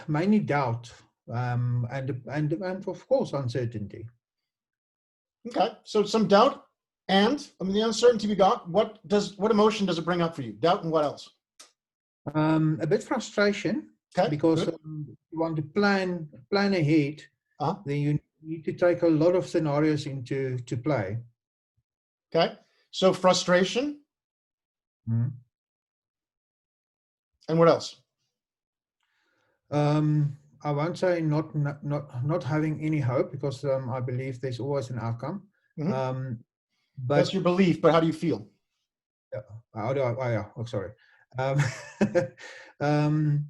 mainly doubt, and of course uncertainty.
Okay, so some doubt, and the uncertainty we got. What emotion does it bring up for you? Doubt and what else?
A bit frustration.
Okay,
because you want to plan ahead, then you need to take a lot of scenarios into play.
Okay, so frustration.
Mm-hmm.
And what else?
I won't say not having any hope, because I believe there's always an outcome.
Mm-hmm.
But
That's your belief, but how do you feel?
how do I? Oh, yeah. Oh, sorry. Um, um,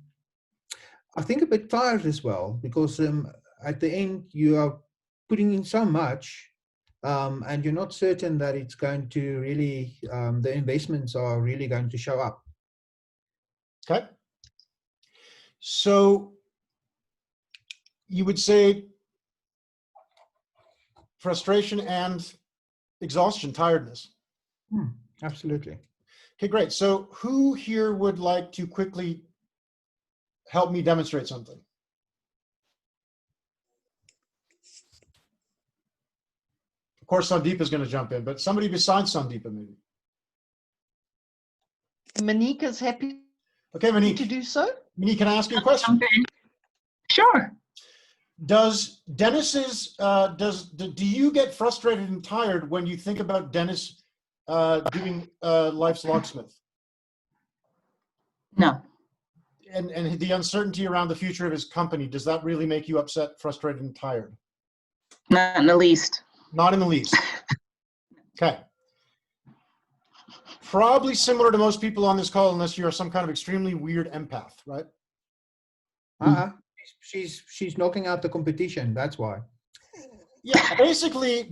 I think a bit tired as well because at the end you are putting in so much, and you're not certain that it's going to really the investments are really going to show up.
Okay. So you would say frustration and exhaustion, tiredness.
Absolutely.
Okay, great. So who here would like to quickly help me demonstrate something? Of course, Sandeep is going to jump in, but somebody besides Sandeep maybe.
Monique is happy
Okay,
to
Monique.
do so.
Monique, can I ask you a question?
Sure.
Does Dennis's, do you get frustrated and tired when you think about Dennis doing Life's Locksmith?
No.
And the uncertainty around the future of his company, does that really make you upset, frustrated, and tired?
Not in the least.
Not in the least. Okay. Probably similar to most people on this call, unless you're some kind of extremely weird empath, right?
She's knocking out the competition. That's why.
Yeah, basically,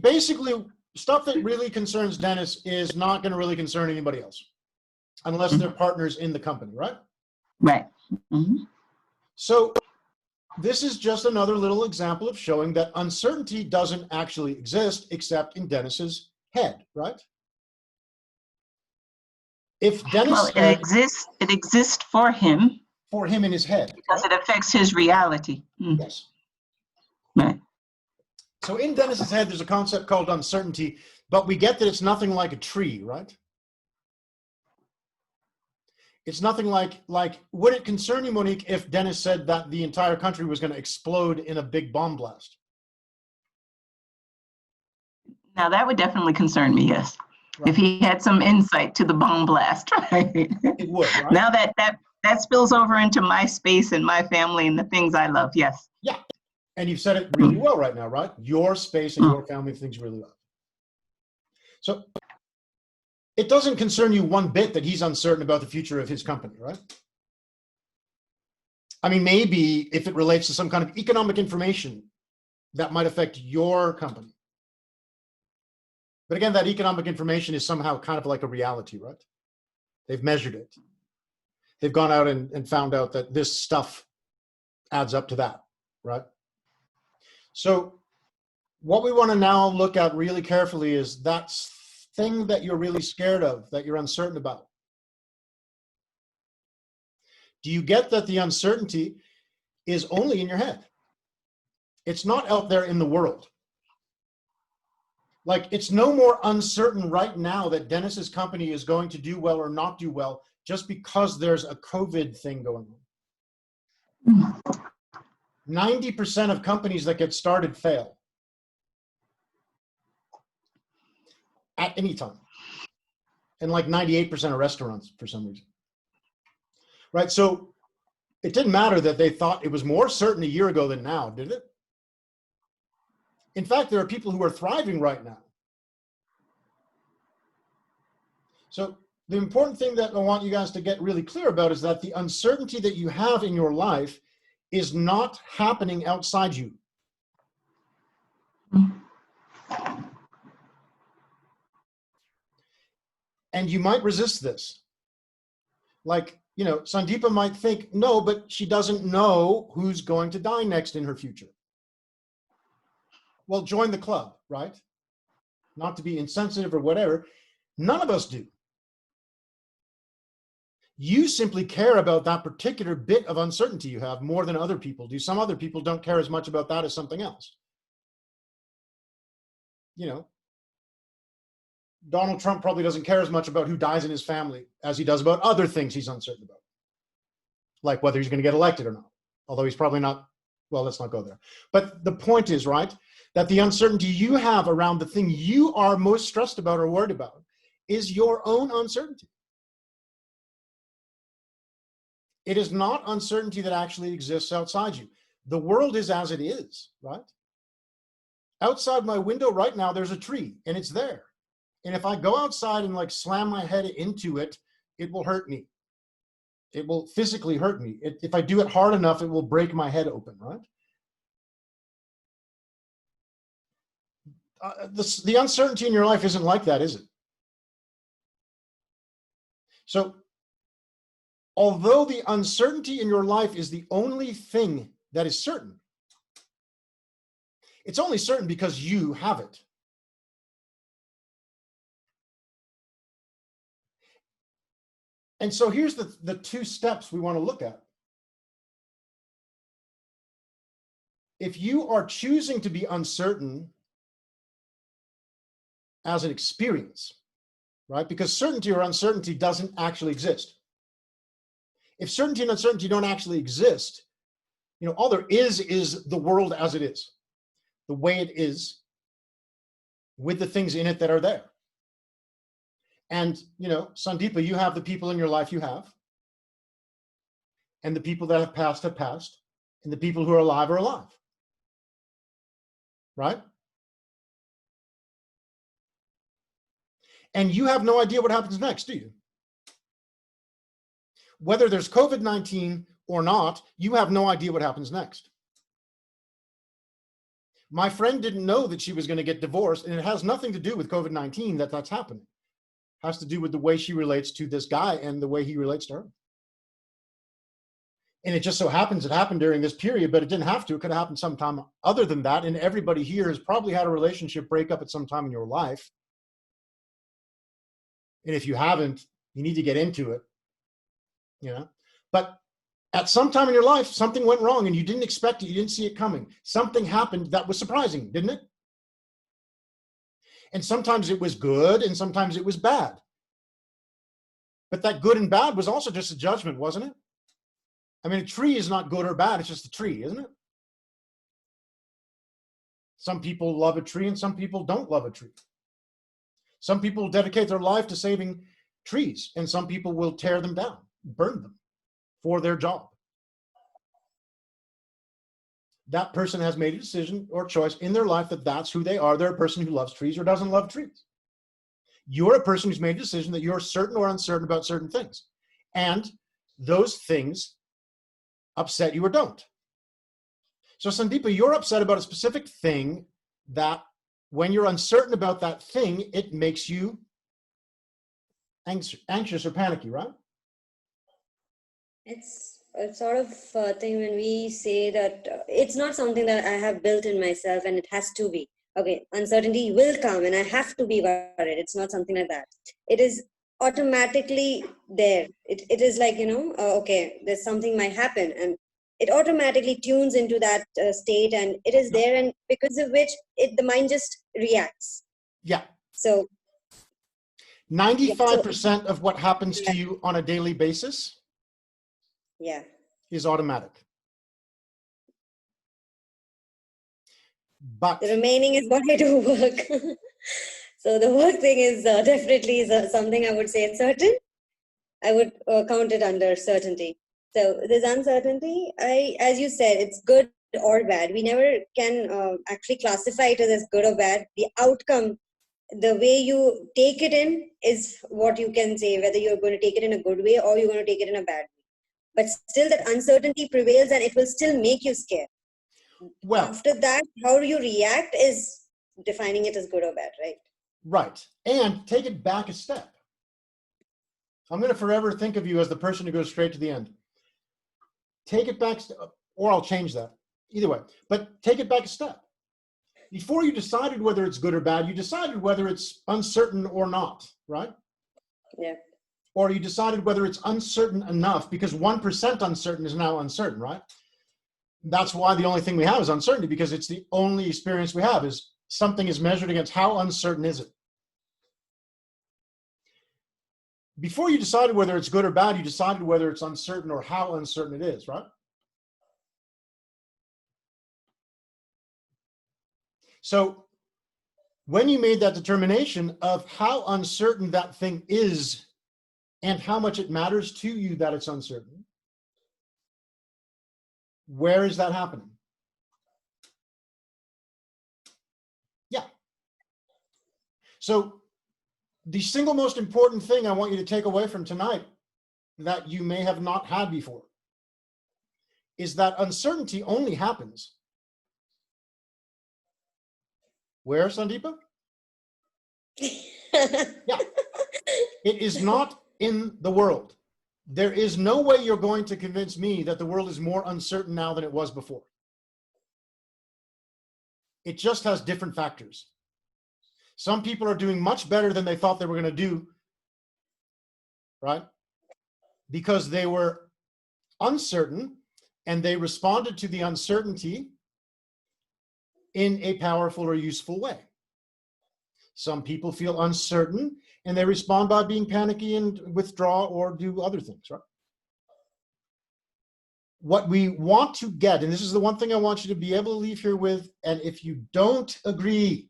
stuff that really concerns Dennis is not going to really concern anybody else, unless they're partners in the company, right?
Right. Mm-hmm.
So this is just another little example of showing that uncertainty doesn't actually exist except in Dennis's head, right? If Dennis
Well,
said,
it exists for him
for him in his head,
because
right?
it affects his reality.
Yes.
Right.
So in Dennis's head, there's a concept called uncertainty, but we get that it's nothing like a tree, right? It's nothing like, would it concern you, Monique, if Dennis said that the entire country was going to explode in a big bomb blast?
Now that would definitely concern me, yes.
Right.
If he had some insight to the bomb blast, right?
It would, right?
Now that spills over into my space and my family and the things I love, yes.
Yeah. And you've said it really well right now, right? Your space and your family, things really well. So it doesn't concern you one bit that he's uncertain about the future of his company, right? I mean, maybe if it relates to some kind of economic information that might affect your company. But again, that economic information is somehow kind of like a reality, right? They've measured it. They've gone out and found out that this stuff adds up to that, right? So what we want to now look at really carefully is that thing that you're really scared of, that you're uncertain about. Do you get that the uncertainty is only in your head? It's not out there in the world. Like, it's no more uncertain right now that Dennis's company is going to do well or not do well just because there's a COVID thing going on. 90% of companies that get started fail at any time. And like 98% of restaurants for some reason. Right? So it didn't matter that they thought it was more certain a year ago than now, did it? In fact, there are people who are thriving right now. So the important thing that I want you guys to get really clear about is that the uncertainty that you have in your life is not happening outside you. And you might resist this. Like, you know, Sandeepa might think, no, but she doesn't know who's going to die next in her future. Well, join the club, right? Not to be insensitive or whatever. None of us do. You simply care about that particular bit of uncertainty you have more than other people do. Some other people don't care as much about that as something else. You know, Donald Trump probably doesn't care as much about who dies in his family as he does about other things he's uncertain about. Like whether he's going to get elected or not. Although he's probably not, well, let's not go there. But the point is, right, that the uncertainty you have around the thing you are most stressed about or worried about is your own uncertainty. It is not uncertainty that actually exists outside you. The world is as it is, right? Outside my window right now, there's a tree and it's there. And if I go outside and like slam my head into it, it will hurt me. It will physically hurt me. If I do it hard enough, it will break my head open, right? The uncertainty in your life isn't like that, is it? So, although the uncertainty in your life is the only thing that is certain, it's only certain because you have it. And so here's the two steps we want to look at. If you are choosing to be uncertain as an experience, right? Because certainty or uncertainty doesn't actually exist. If certainty and uncertainty don't actually exist, you know, all there is the world as it is, the way it is, with the things in it that are there. And, you know, Sandeepa, you have the people in your life you have, and the people that have passed, and the people who are alive, right? And you have no idea what happens next, do you? Whether there's COVID-19 or not, you have no idea what happens next. My friend didn't know that she was going to get divorced, and it has nothing to do with COVID-19 that's happening. It has to do with the way she relates to this guy and the way he relates to her. And it just so happens it happened during this period, but it didn't have to. It could have happened sometime other than that. And everybody here has probably had a relationship breakup at some time in your life. And if you haven't, you need to get into it, you know. But at some time in your life, something went wrong and you didn't expect it. You didn't see it coming. Something happened that was surprising, didn't it? And sometimes it was good and sometimes it was bad. But that good and bad was also just a judgment, wasn't it? I mean, a tree is not good or bad. It's just a tree, isn't it? Some people love a tree and some people don't love a tree. Some people dedicate their life to saving trees, and some people will tear them down, burn them for their job. That person has made a decision or choice in their life that that's who they are. They're a person who loves trees or doesn't love trees. You're a person who's made a decision that you're certain or uncertain about certain things. And those things upset you or don't. So Sandeepa, you're upset about a specific thing that when you're uncertain about that thing, it makes you anxious or panicky, right?
It's a sort of thing when we say that it's not something that I have built in myself and it has to be. Okay, uncertainty will come and I have to be worried. It's not something like that. It is automatically there. It is like, you know, okay, there's something might happen and it automatically tunes into that state and it is there, and because of which the mind just reacts.
Yeah.
So
95% of what happens to you on a daily basis is automatic. But
the remaining is what I do work. So the work thing is definitely something I would say it's certain. I would count it under certainty. So this uncertainty, as you said, it's good or bad. We never can actually classify it as good or bad. The outcome, the way you take it in is what you can say, whether you're going to take it in a good way or you're going to take it in a bad way. But still that uncertainty prevails and it will still make you scared. Well, after that, how do you react is defining it as good or bad, right?
Right. And take it back a step. I'm going to forever think of you as the person who goes straight to the end. Take it back, or I'll change that. Either way. But take it back a step. Before you decided whether it's good or bad, you decided whether it's uncertain or not, right?
Yeah.
Or you decided whether it's uncertain enough, because 1% uncertain is now uncertain, right? That's why the only thing we have is uncertainty, because it's the only experience we have is something is measured against how uncertain is it. Before you decided whether it's good or bad, you decided whether it's uncertain or how uncertain it is, right? So when you made that determination of how uncertain that thing is and how much it matters to you that it's uncertain, where is that happening? Yeah. So the single most important thing I want you to take away from tonight that you may have not had before is that uncertainty only happens where, Sandeepa? Yeah. It is not in the world. There is no way you're going to convince me that the world is more uncertain now than it was before. It just has different factors. Some people are doing much better than they thought they were going to do, right? Because they were uncertain and they responded to the uncertainty in a powerful or useful way. Some people feel uncertain and they respond by being panicky and withdraw or do other things, right? What we want to get, and this is the one thing I want you to be able to leave here with, and if you don't agree,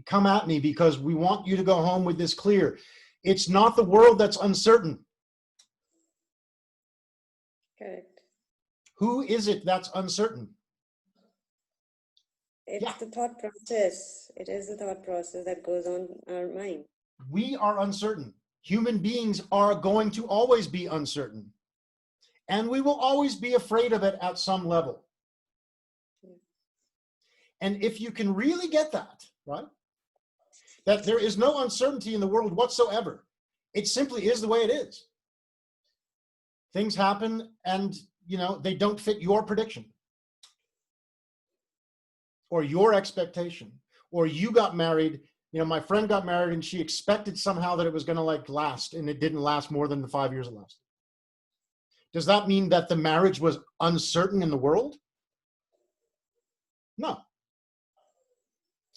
come at me, because we want you to go home with this clear. It's not the world that's uncertain.
Correct.
Who is it that's uncertain?
It's the thought process. It is the thought process that goes on in our mind.
We are uncertain. Human beings are going to always be uncertain. And we will always be afraid of it at some level. And if you can really get that, right? That there is no uncertainty in the world whatsoever. It simply is the way it is. Things happen and, they don't fit your prediction or your expectation, or you got married. My friend got married and she expected somehow that it was going to last, and it didn't last more than the 5 years it lasted. Does that mean that the marriage was uncertain in the world? No.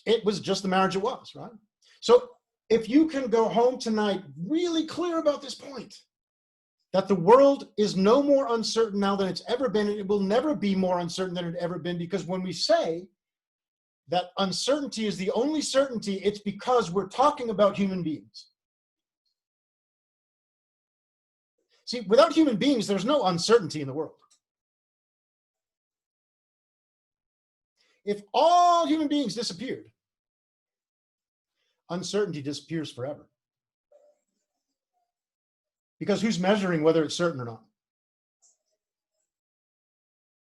It was just the marriage it was, right? So if you can go home tonight really clear about this point, that the world is no more uncertain now than it's ever been, and it will never be more uncertain than it's ever been, because when we say that uncertainty is the only certainty, it's because we're talking about human beings. See, without human beings, there's no uncertainty in the world. If all human beings disappeared, uncertainty disappears forever. Because who's measuring whether it's certain or not?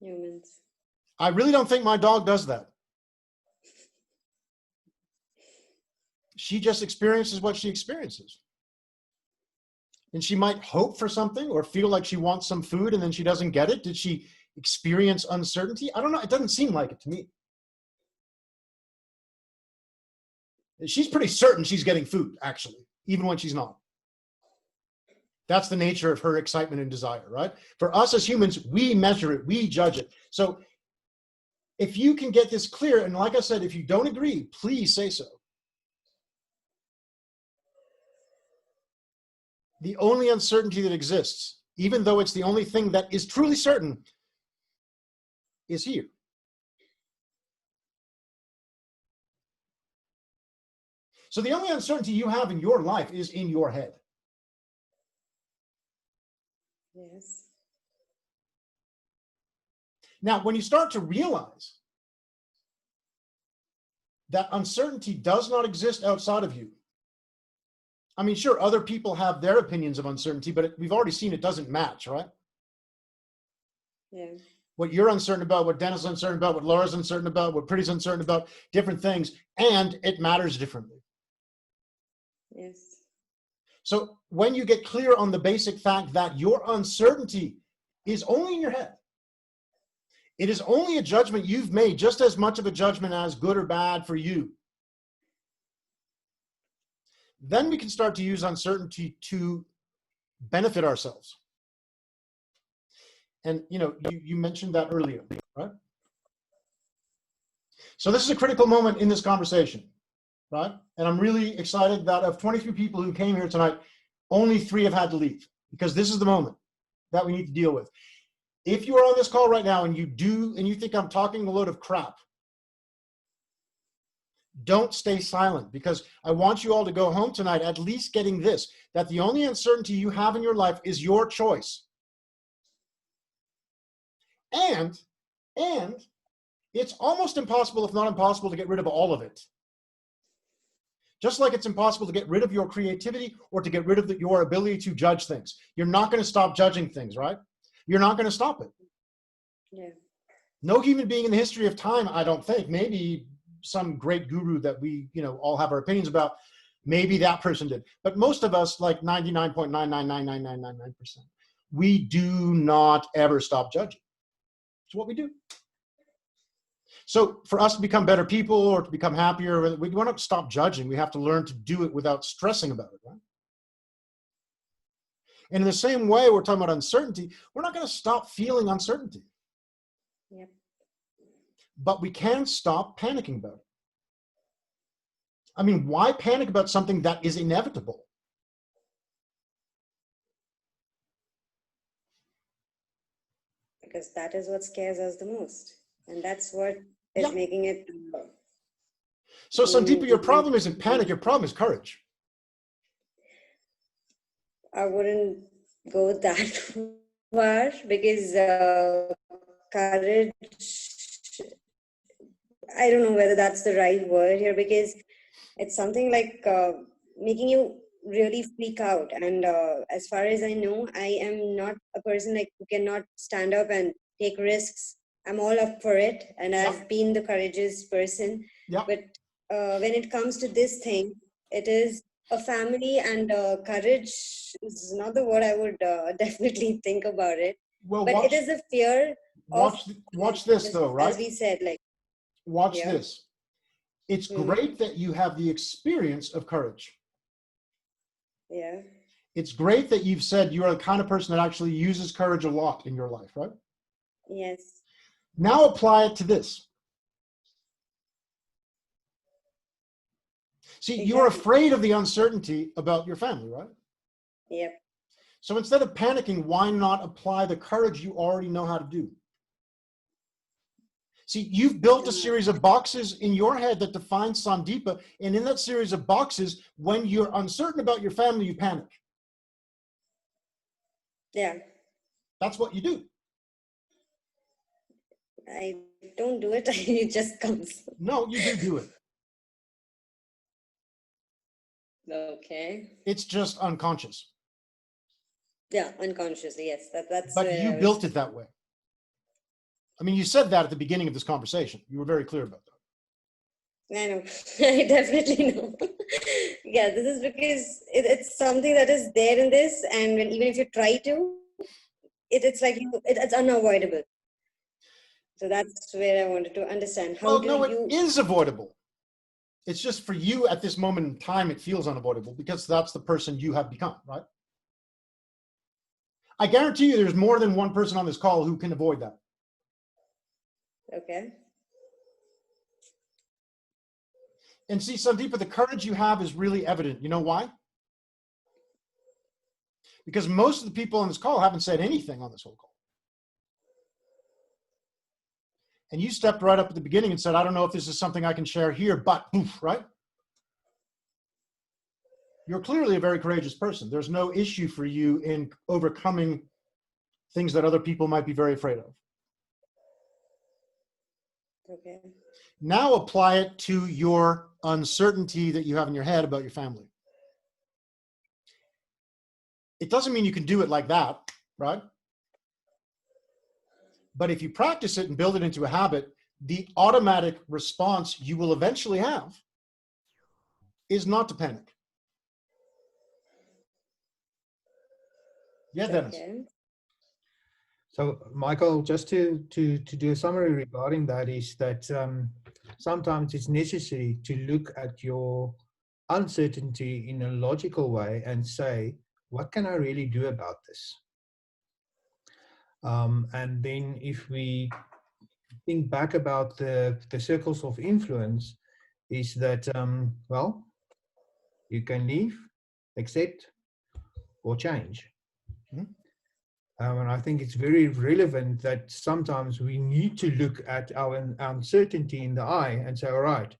Humans.
I really don't think my dog does that. She just experiences what she experiences. And she might hope for something or feel like she wants some food and then she doesn't get it. Did she experience uncertainty? I don't know. It doesn't seem like it to me. She's pretty certain she's getting food, actually, even when she's not. That's the nature of her excitement and desire, right? For us as humans, we measure it, we judge it. So if you can get this clear, and like I said, if you don't agree, please say so. The only uncertainty that exists, even though it's the only thing that is truly certain, is here. So the only uncertainty you have in your life is in your head.
Yes.
Now, when you start to realize that uncertainty does not exist outside of you, I mean, sure, other people have their opinions of uncertainty, but we've already seen it doesn't match, right?
Yeah.
What you're uncertain about, what Dennis is uncertain about, what Laura's uncertain about, what Pretty's uncertain about, different things, and it matters differently.
Yes.
So when you get clear on the basic fact that your uncertainty is only in your head, it is only a judgment you've made, just as much of a judgment as good or bad for you. Then we can start to use uncertainty to benefit ourselves. And you mentioned that earlier, right? So this is a critical moment in this conversation, right? And I'm really excited that of 23 people who came here tonight, only 3 have had to leave, because this is the moment that we need to deal with. If you are on this call right now and you think I'm talking a load of crap, don't stay silent, because I want you all to go home tonight at least getting this, that the only uncertainty you have in your life is your choice. And it's almost impossible, if not impossible, to get rid of all of it. Just like it's impossible to get rid of your creativity or to get rid of your ability to judge things. You're not going to stop judging things, right? You're not going to stop it.
Yeah.
No human being in the history of time, I don't think, maybe some great guru that we, all have our opinions about, maybe that person did. But most of us, like 99.9999999%, we do not ever stop judging. It's what we do. So for us to become better people or to become happier, we want to stop judging. We have to learn to do it without stressing about it, right? And in the same way, we're talking about uncertainty. We're not going to stop feeling uncertainty.
Yep.
But we can stop panicking about it. I mean, why panic about something that is inevitable?
Because that is what scares us the most. And that's what is making it.
So Sandeepa, your problem isn't panic, your problem is courage.
I wouldn't go that far because courage, I don't know whether that's the right word here, because it's something like making you really freak out. And as far as I know, I am not a person like who cannot stand up and take risks. I'm all up for it, and I've been the courageous person. But when it comes to this thing, it is a family, and courage is not the word I would definitely think about it.
Well,
but it is a fear of.
Watch this though, right?
As we said, like.
Watch this. It's great that you have the experience of courage.
Yeah.
It's great that you've said you are the kind of person that actually uses courage a lot in your life, right?
Yes.
Now apply it to this. See, you're afraid of the uncertainty about your family, right?
Yep.
So instead of panicking, why not apply the courage you already know how to do? See, you've built a series of boxes in your head that define Sandeepa, and in that series of boxes, when you're uncertain about your family, you panic.
Yeah.
That's what you do.
I don't do it, it just comes.
No, you do it.
Okay.
It's just unconscious.
Yeah, unconsciously, yes. That's.
But you built it that way. I mean, you said that at the beginning of this conversation. You were very clear about that.
I know. I definitely know. Yeah, this is because it's something that is there in this, and even if you try to, it's like it's unavoidable. So that's where I wanted to understand. How
it is avoidable. It's just for you at this moment in time, it feels unavoidable because that's the person you have become, right? I guarantee you there's more than one person on this call who can avoid that.
Okay.
And see, Sandeepa, the courage you have is really evident. You know why? Because most of the people on this call haven't said anything on this whole call. And you stepped right up at the beginning and said, I don't know if this is something I can share here, but poof, right? You're clearly a very courageous person. There's no issue for you in overcoming things that other people might be very afraid of.
Okay.
Now apply it to your uncertainty that you have in your head about your family. It doesn't mean you can do it like that, right? But if you practice it and build it into a habit, the automatic response you will eventually have is not to panic. Yeah, Dennis.
Okay.
So, Michael, just to do a summary regarding that is that sometimes it's necessary to look at your uncertainty in a logical way and say, what can I really do about this? And then if we think back about the circles of influence, is that, well, you can leave, accept, or change. And I think it's very relevant that sometimes we need to look at our uncertainty in the eye and say, all right,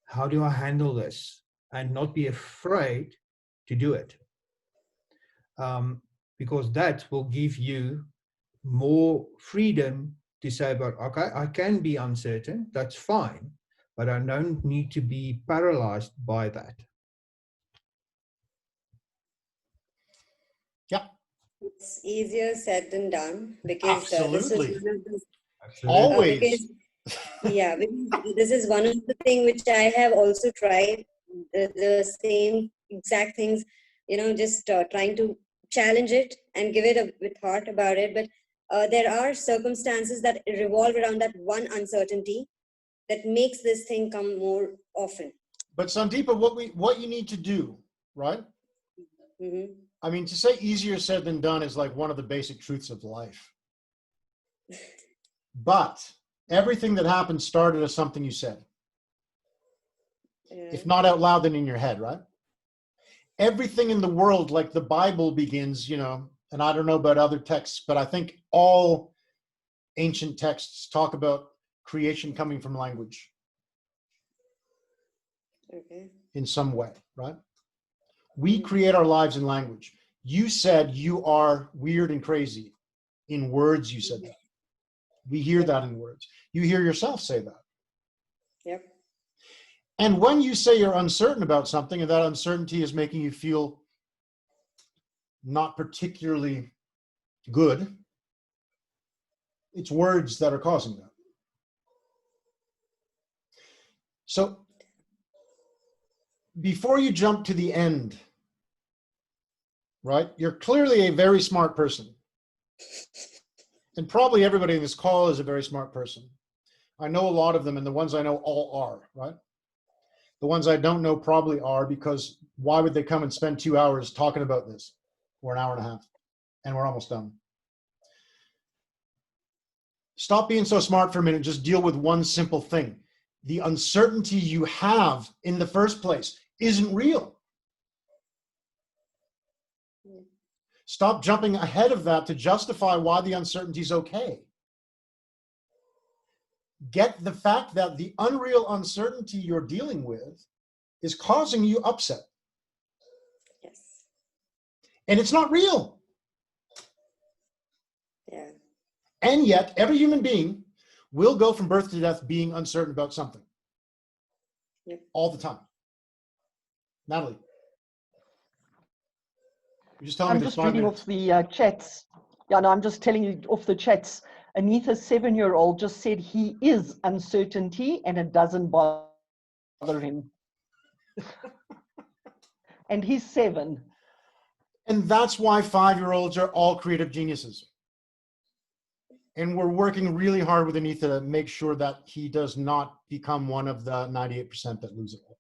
how do I handle this? And not be afraid to do it. Because that will give you more freedom to say, but okay, I can be uncertain, that's fine. but I don't need to be paralyzed by that.
It's easier said than done because this is
Absolutely.
one of the
Absolutely.
Always.
because because this is one of the thing which I have also tried the same exact things, just trying to challenge it and give it a bit thought about it. But there are circumstances that revolve around that one uncertainty that makes this thing come more often.
But Sandeepa, what you need to do, right?
Hmm.
I mean, to say easier said than done is like one of the basic truths of life. But everything that happened started as something you said. If not out loud, then in your head, right? Everything in the world, like the Bible begins, and I don't know about other texts, but I think all ancient texts talk about creation coming from language in some way, right? We create our lives in language. You said you are weird and crazy. In words, you said that. We hear that in words. You hear yourself say that.
Yep.
And when you say you're uncertain about something and that uncertainty is making you feel not particularly good, it's words that are causing that. So before you jump to the end, right, you're clearly a very smart person. And probably everybody in this call is a very smart person. I know a lot of them, and the ones I know all are, right? The ones I don't know probably are, because why would they come and spend 2 hours talking about this, or an hour and a half, and we're almost done. Stop being so smart for a minute. Just deal with one simple thing. The uncertainty you have in the first place isn't real. Stop jumping ahead of that to justify why the uncertainty is okay. Get the fact that the unreal uncertainty you're dealing with is causing you upset.
Yes.
And it's not real.
Yeah.
And yet, every human being will go from birth to death being uncertain about something.
Yep.
All the time. Natalie. You're just telling me
I'm
there's
just
5
reading
minutes.
off the chats. Yeah, no, I'm just telling you off the chats. Anita's 7-year-old just said he is uncertainty and it doesn't bother him. And he's 7.
And that's why 5-year-olds are all creative geniuses. And we're working really hard with Anita to make sure that he does not become one of the 98% that lose it all.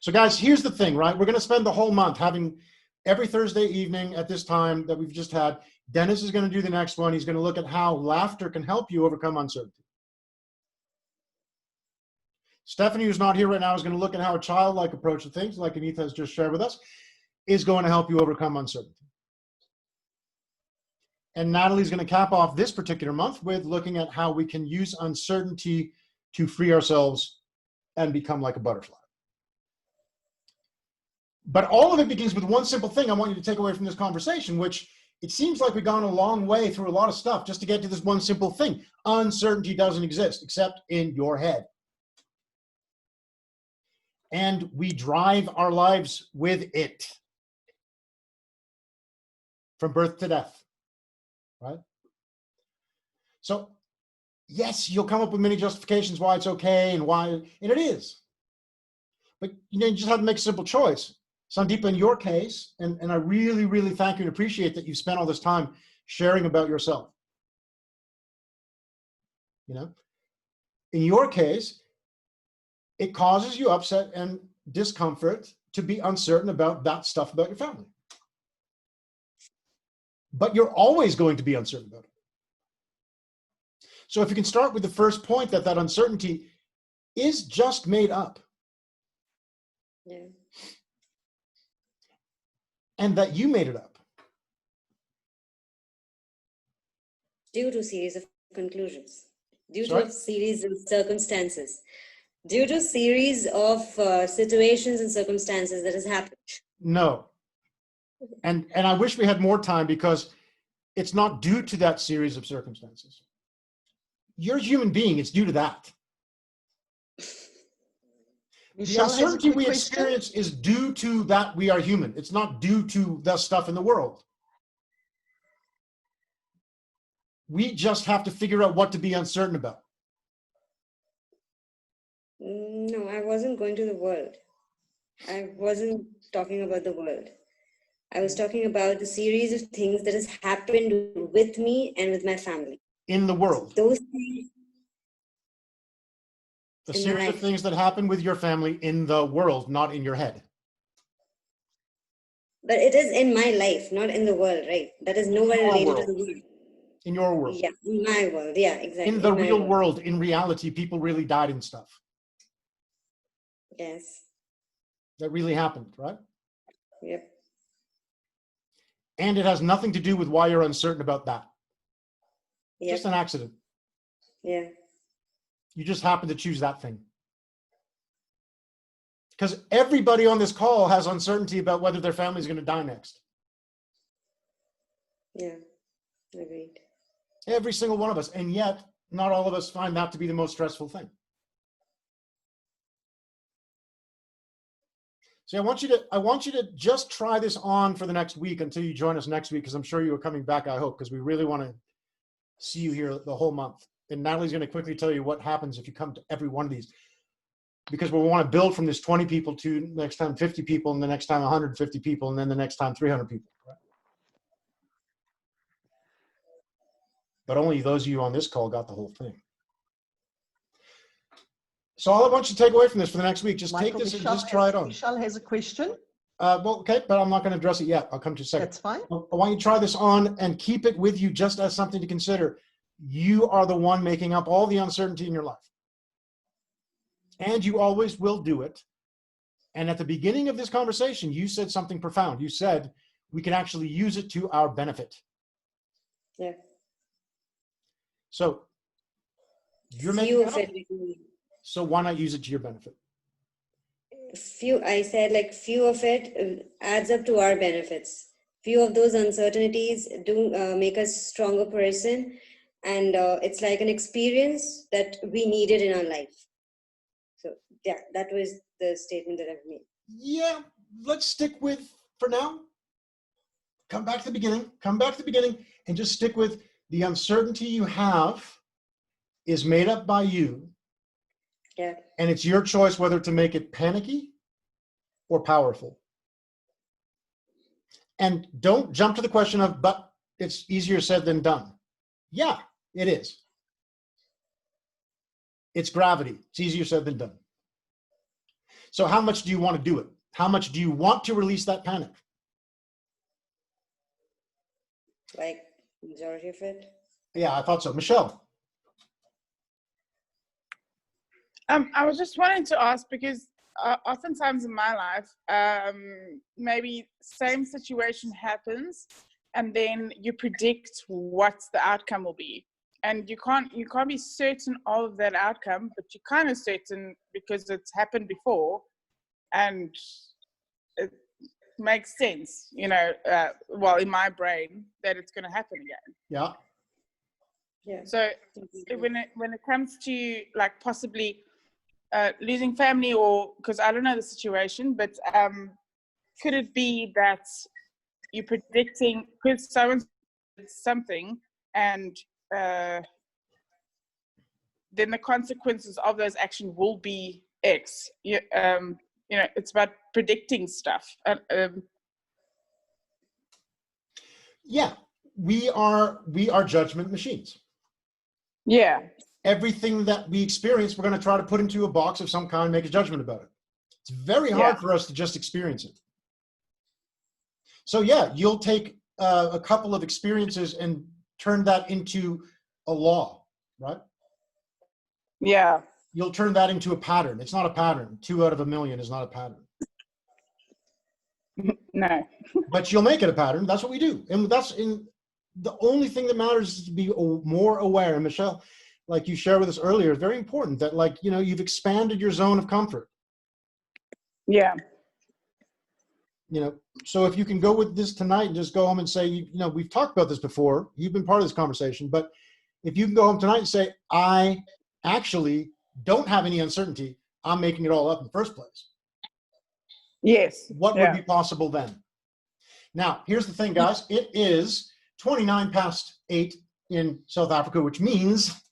So guys, here's the thing, right? We're going to spend the whole month having every Thursday evening at this time that we've just had. Dennis is going to do the next one. He's going to look at how laughter can help you overcome uncertainty. Stephanie, who's not here right now, is going to look at how a childlike approach to things, like Anita has just shared with us, is going to help you overcome uncertainty. And Natalie's going to cap off this particular month with looking at how we can use uncertainty to free ourselves and become like a butterfly. But all of it begins with one simple thing I want you to take away from this conversation, which it seems like we've gone a long way through a lot of stuff just to get to this one simple thing. Uncertainty doesn't exist except in your head. And we drive our lives with it from birth to death, right? So yes, you'll come up with many justifications why it's okay and why, and it is. But you just have to make a simple choice. Sandeepa, in your case, and I really, really thank you and appreciate that you've spent all this time sharing about yourself. In your case, it causes you upset and discomfort to be uncertain about that stuff about your family. But you're always going to be uncertain about it. So if you can start with the first point that uncertainty is just made up.
Yeah.
And that you made it up.
Due to a series of conclusions, due
Sorry?
to a series of circumstances, due to a series of situations and circumstances that has happened.
No. And I wish we had more time because it's not due to that series of circumstances. You're a human being. It's due to that. The
Michelle has a
uncertainty
quick
we
question.
experience is due to that we are human. It's not due to the stuff in the world. We just have to figure out what to be uncertain about.
No, I wasn't going to the world. I wasn't talking about the world. I was talking about the series of things that has happened with me and with my family.
In the world.
Those things
A
in my
series of
life.
things that happen with your family in the world, not in your head.
But it is in my life, not in the world, right? That is nowhere
your
related
world.
to the world.
In your world.
Yeah, in my world. Yeah, exactly.
In the
my
real world, in reality, people really died and stuff.
Yes.
That really happened, right?
Yep.
And it has nothing to do with why you're uncertain about that.
Yep.
Just an accident.
Yeah.
You just happen to choose that thing. Because everybody on this call has uncertainty about whether their family is going to die next.
Yeah. Agreed.
Every single one of us. And yet, not all of us find that to be the most stressful thing. See, I want you to just try this on for the next week until you join us next week, because I'm sure you are coming back, I hope, because we really want to see you here the whole month. And Natalie's going to quickly tell you what happens if you come to every one of these. Because we want to build from this 20 people to next time 50 people, and the next time 150 people, and then the next time 300 people. Right? But only those of you on this call got the whole thing. So all I want you to take away from this for the next week, just
Michael,
take this and
Michelle
just try it on.
Michelle has a question.
Well, okay, but I'm not going to address it yet. I'll come to a second.
That's fine.
I want you to try this on and keep it with you just as something to consider. You are the one making up all the uncertainty in your life. And you always will do it. And at the beginning of this conversation, you said something profound. You said we can actually use it to our benefit.
Yeah.
So you're making it up. So why not use it to your benefit?
I said like few of it adds up to our benefits. Few of those uncertainties do make us stronger person. And it's like an experience that we needed in our life. So yeah, that was the statement that I've made.
Yeah, let's stick with, for now, come back to the beginning and just stick with the uncertainty you have is made up by you.
Yeah.
And it's your choice whether to make it panicky or powerful. And don't jump to the question of, but it's easier said than done. Yeah, it is. It's gravity. It's easier said than done. So how much do you want to do it? How much do you want to release that panic?
Like majority of it?
Yeah, I thought so. Michelle.
I was just wanting to ask, because oftentimes in my life, maybe same situation happens, and then you predict what the outcome will be, and you can't be certain of that outcome, but you're kind of certain because it's happened before, and it makes sense, well, in my brain, that it's going to happen again.
Yeah.
Yeah.
So when it comes to like possibly losing family, or because I don't know the situation, but could it be that you're predicting because someone did something, and then the consequences of those actions will be X? It's about predicting stuff.
Yeah, we are judgment machines.
Yeah.
Everything that we experience, we're going to try to put into a box of some kind, make a judgment about it. It's very hard for us to just experience it. So yeah, you'll take a couple of experiences and turn that into a law, right?
Yeah.
You'll turn that into a pattern. It's not a pattern. 2 out of a million is not a pattern.
No.
But you'll make it a pattern. That's what we do. And the only thing that matters is to be more aware. And Michelle, like you shared with us earlier, it's very important that you've expanded your zone of comfort.
Yeah.
So if you can go with this tonight and just go home and say, we've talked about this before, you've been part of this conversation, but if you can go home tonight and say, I actually don't have any uncertainty, I'm making it all up in the first place.
Yes.
What
Yeah.
would be possible then? Now, here's the thing, guys. It is 29 past 8 in South Africa, which means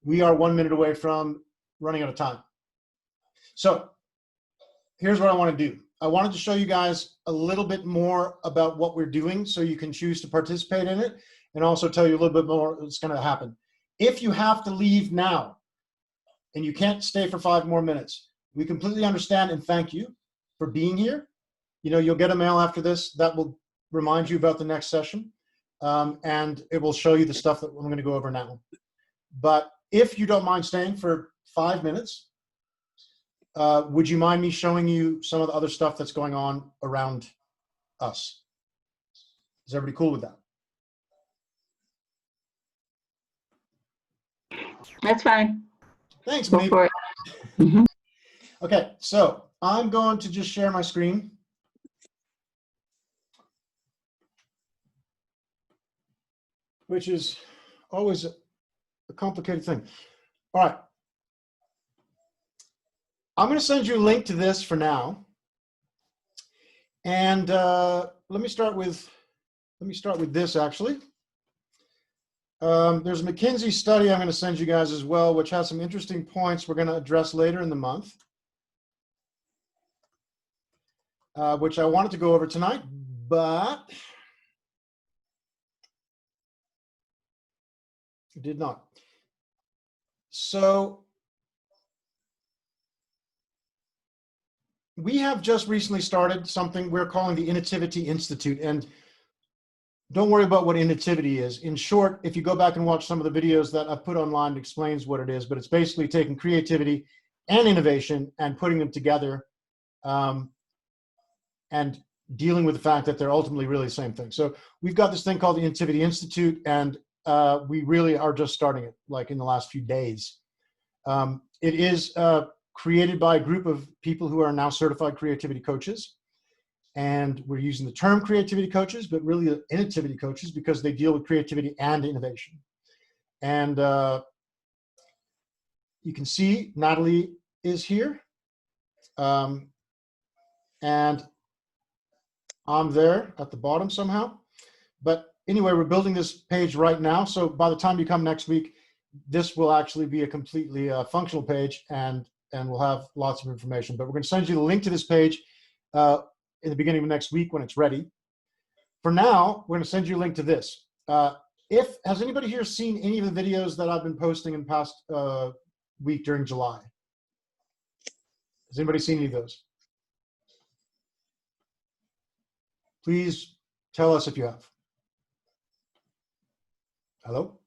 we are 1 minute away from running out of time. So here's what I want to do. I wanted to show you guys a little bit more about what we're doing so you can choose to participate in it, and also tell you a little bit more what's going to happen. If you have to leave now and you can't stay for 5 more minutes, we completely understand and thank you for being here. You know, you'll get a mail after this that will remind you about the next session, and it will show you the stuff that I'm going to go over now. But if you don't mind staying for 5 minutes, would you mind me showing you some of the other stuff that's going on around us? Is everybody cool with that?
That's fine.
Thanks,
Go
Monique.
for it. Mhm.
Okay, so I'm going to just share my screen. Which is always a complicated thing. All right. I'm going to send you a link to this for now. And let me start with this actually. There's a McKinsey study I'm going to send you guys as well, which has some interesting points we're going to address later in the month, which I wanted to go over tonight, but I did not. So we have just recently started something we're calling the Innotivity Institute. And don't worry about what Innotivity is. In short, if you go back and watch some of the videos that I've put online, it explains what it is, but it's basically taking creativity and innovation and putting them together, and dealing with the fact that they're ultimately really the same thing. So we've got this thing called the Innotivity Institute, and we really are just starting it like in the last few days. It is created by a group of people who are now certified creativity coaches. And we're using the term creativity coaches, but really innotivity coaches because they deal with creativity and innovation. And you can see Natalie is here. And I'm there at the bottom somehow. But anyway, we're building this page right now. So by the time you come next week, this will actually be a completely functional page, and we'll have lots of information. But we're going to send you the link to this page in the beginning of next week when it's ready. For now, we're going to send you a link to this. Has anybody here seen any of the videos that I've been posting in the past week during July? Has anybody seen any of those? Please tell us if you have. Hello?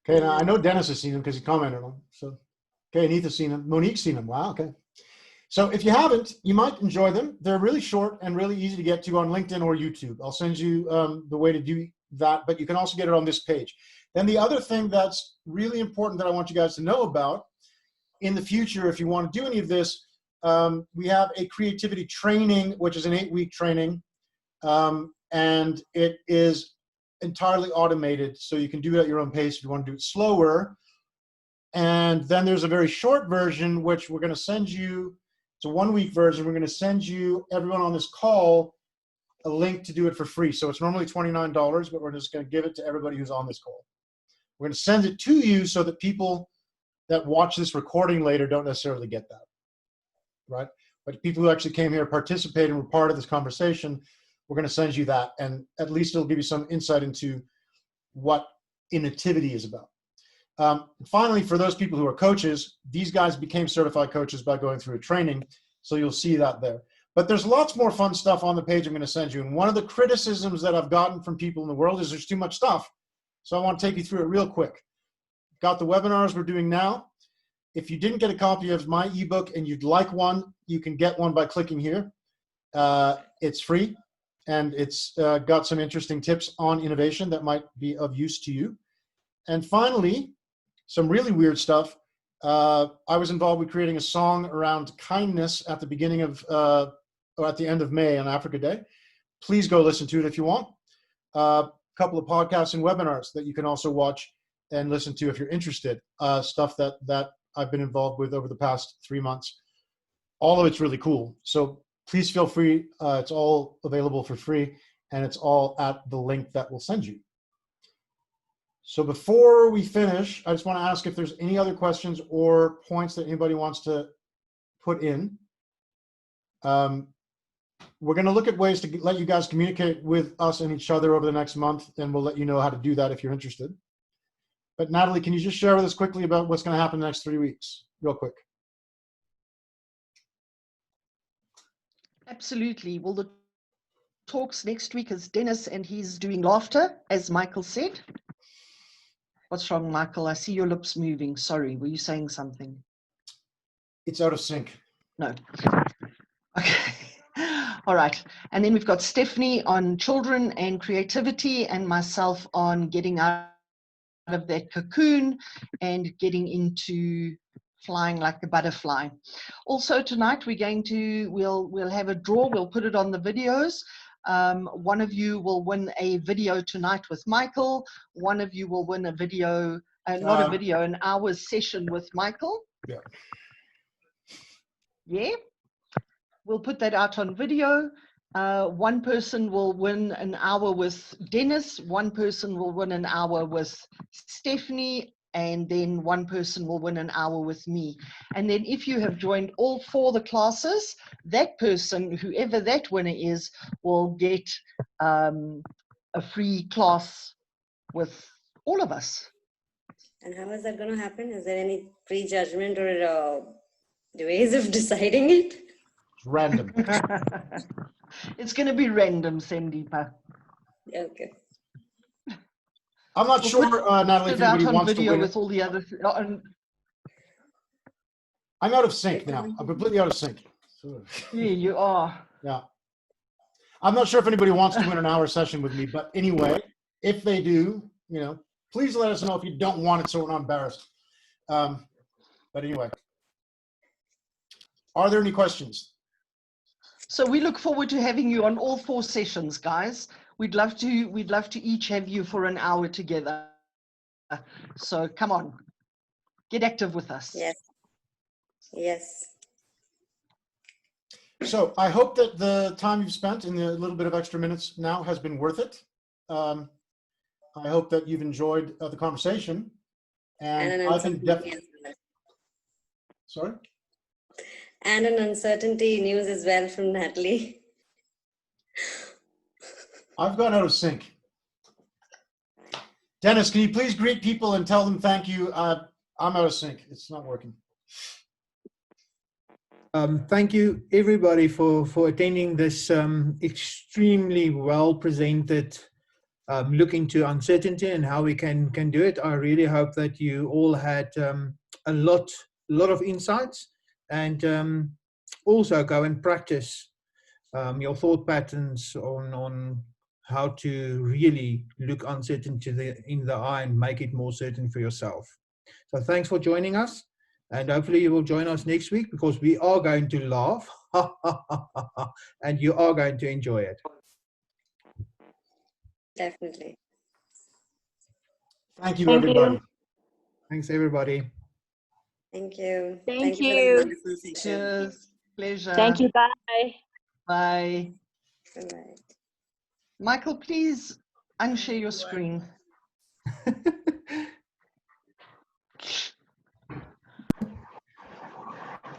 Okay, now I know Dennis has seen them because he commented on them. So, okay, Anita's seen them. Monique's seen them. Wow, okay. So if you haven't, you might enjoy them. They're really short and really easy to get to on LinkedIn or YouTube. I'll send you the way to do that, but you can also get it on this page. Then the other thing that's really important that I want you guys to know about in the future, if you want to do any of this, we have a creativity training, which is an 8-week training, and it is entirely automated, so you can do it at your own pace if you want to do it slower. And then there's a very short version, which we're going to send you. It's a 1-week version. We're going to send you, everyone on this call, a link to do it for free. So it's normally $29, but we're just going to give it to everybody who's on this call. We're going to send it to you so that people that watch this recording later don't necessarily get that, right? But people who actually came here, participated, and were part of this conversation, we're going to send you that. And at least it'll give you some insight into what Innotivity is about. Finally, for those people who are coaches, these guys became certified coaches by going through a training, so you'll see that there. But there's lots more fun stuff on the page I'm going to send you. And one of the criticisms that I've gotten from people in the world is there's too much stuff. So I want to take you through it real quick. Got the webinars we're doing now. If you didn't get a copy of my ebook and you'd like one, you can get one by clicking here. It's free, and it's got some interesting tips on innovation that might be of use to you. And finally, some really weird stuff. I was involved with creating a song around kindness at the beginning of, or at the end of May on Africa Day. Please go listen to it if you want. A couple of podcasts and webinars that you can also watch and listen to if you're interested. Stuff that I've been involved with over the past 3 months. All of it's really cool. So please feel free. It's all available for free, and it's all at the link that we'll send you. So before we finish, I just want to ask if there's any other questions or points that anybody wants to put in. We're going to look at ways to let you guys communicate with us and each other over the next month, and we'll let you know how to do that if you're interested. But Natalie, can you just share with us quickly about what's going to happen in the next 3 weeks, real quick?
Absolutely. Well, the talks next week is Dennis, and he's doing laughter, as Michael said. What's wrong, Michael? I see your lips moving. Sorry, were you saying something?
It's out of sync.
No. Okay. All right. And then we've got Stephanie on children and creativity, and myself on getting out of that cocoon and getting into flying like a butterfly. Also tonight we'll have a draw. We'll put it on the videos. One of you will win a video tonight with Michael. One of you will win a video, not a video, an hour's session with Michael.
Yeah.
Yeah. We'll put that out on video. One person will win an hour with Dennis. One person will win an hour with Stephanie. And then one person will win an hour with me. And then if you have joined all 4 of the classes, that person, whoever that winner is, will get a free class with all of us.
And how is that going to happen? Is there any prejudgment or ways of deciding it?
It's random.
It's going to be random, Sandeepa.
Okay.
I'm not sure, Natalie, if anybody wants to win.
With all the other.
I'm out of sync now. I'm completely out of sync.
Yeah, you are.
Yeah. I'm not sure if anybody wants to win an hour session with me, but anyway, if they do, please let us know if you don't want it so we're not embarrassed. But anyway, are there any questions?
So we look forward to having you on all 4 sessions, guys. We'd love to each have you for an hour together. So come on, get active with us.
Yes. Yes.
So I hope that the time you've spent in the little bit of extra minutes now has been worth it. I hope that you've enjoyed the conversation. And I think definitely. Sorry?
And an uncertainty news as well from Natalie.
I've gone out of sync. Dennis, can you please greet people and tell them thank you? I'm out of sync. It's not working.
Thank you, everybody, for attending this extremely well presented look into uncertainty and how we can do it. I really hope that you all had a lot of insights, and also go and practice your thought patterns on how to really look uncertainty in the eye and make it more certain for yourself. So thanks for joining us, and hopefully you will join us next week, because we are going to laugh and you are going to enjoy it.
Definitely.
Thank you, everybody.
Thanks, everybody.
Thank you.
Thank
for
you.
the wonderful session.
Cheers. Pleasure.
Thank you. Bye.
Bye.
Good night.
Michael, please unshare your screen.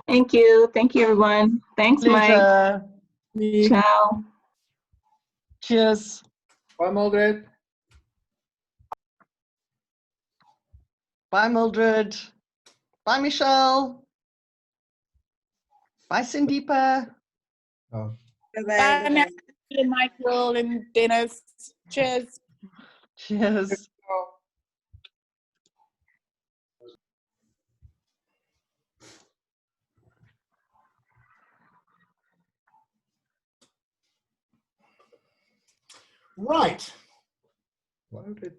Thank you. Thank you, everyone. Thanks,
Pleasure.
Mike. Ciao.
Cheers.
Bye, Mildred.
Bye, Mildred. Bye, Michelle. Bye, Sandeepa.
Oh.
Bye-bye.
Bye, Natalie, Michael, and Dennis. Cheers.
Cheers.
Right.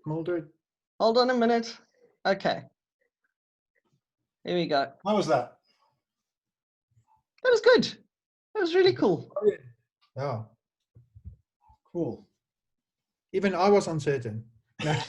Mildred.
Hold on a minute. Okay. Here we go.
How was that?
That was good. That was really cool.
Yeah.
Cool.
Even I was uncertain.
Yeah.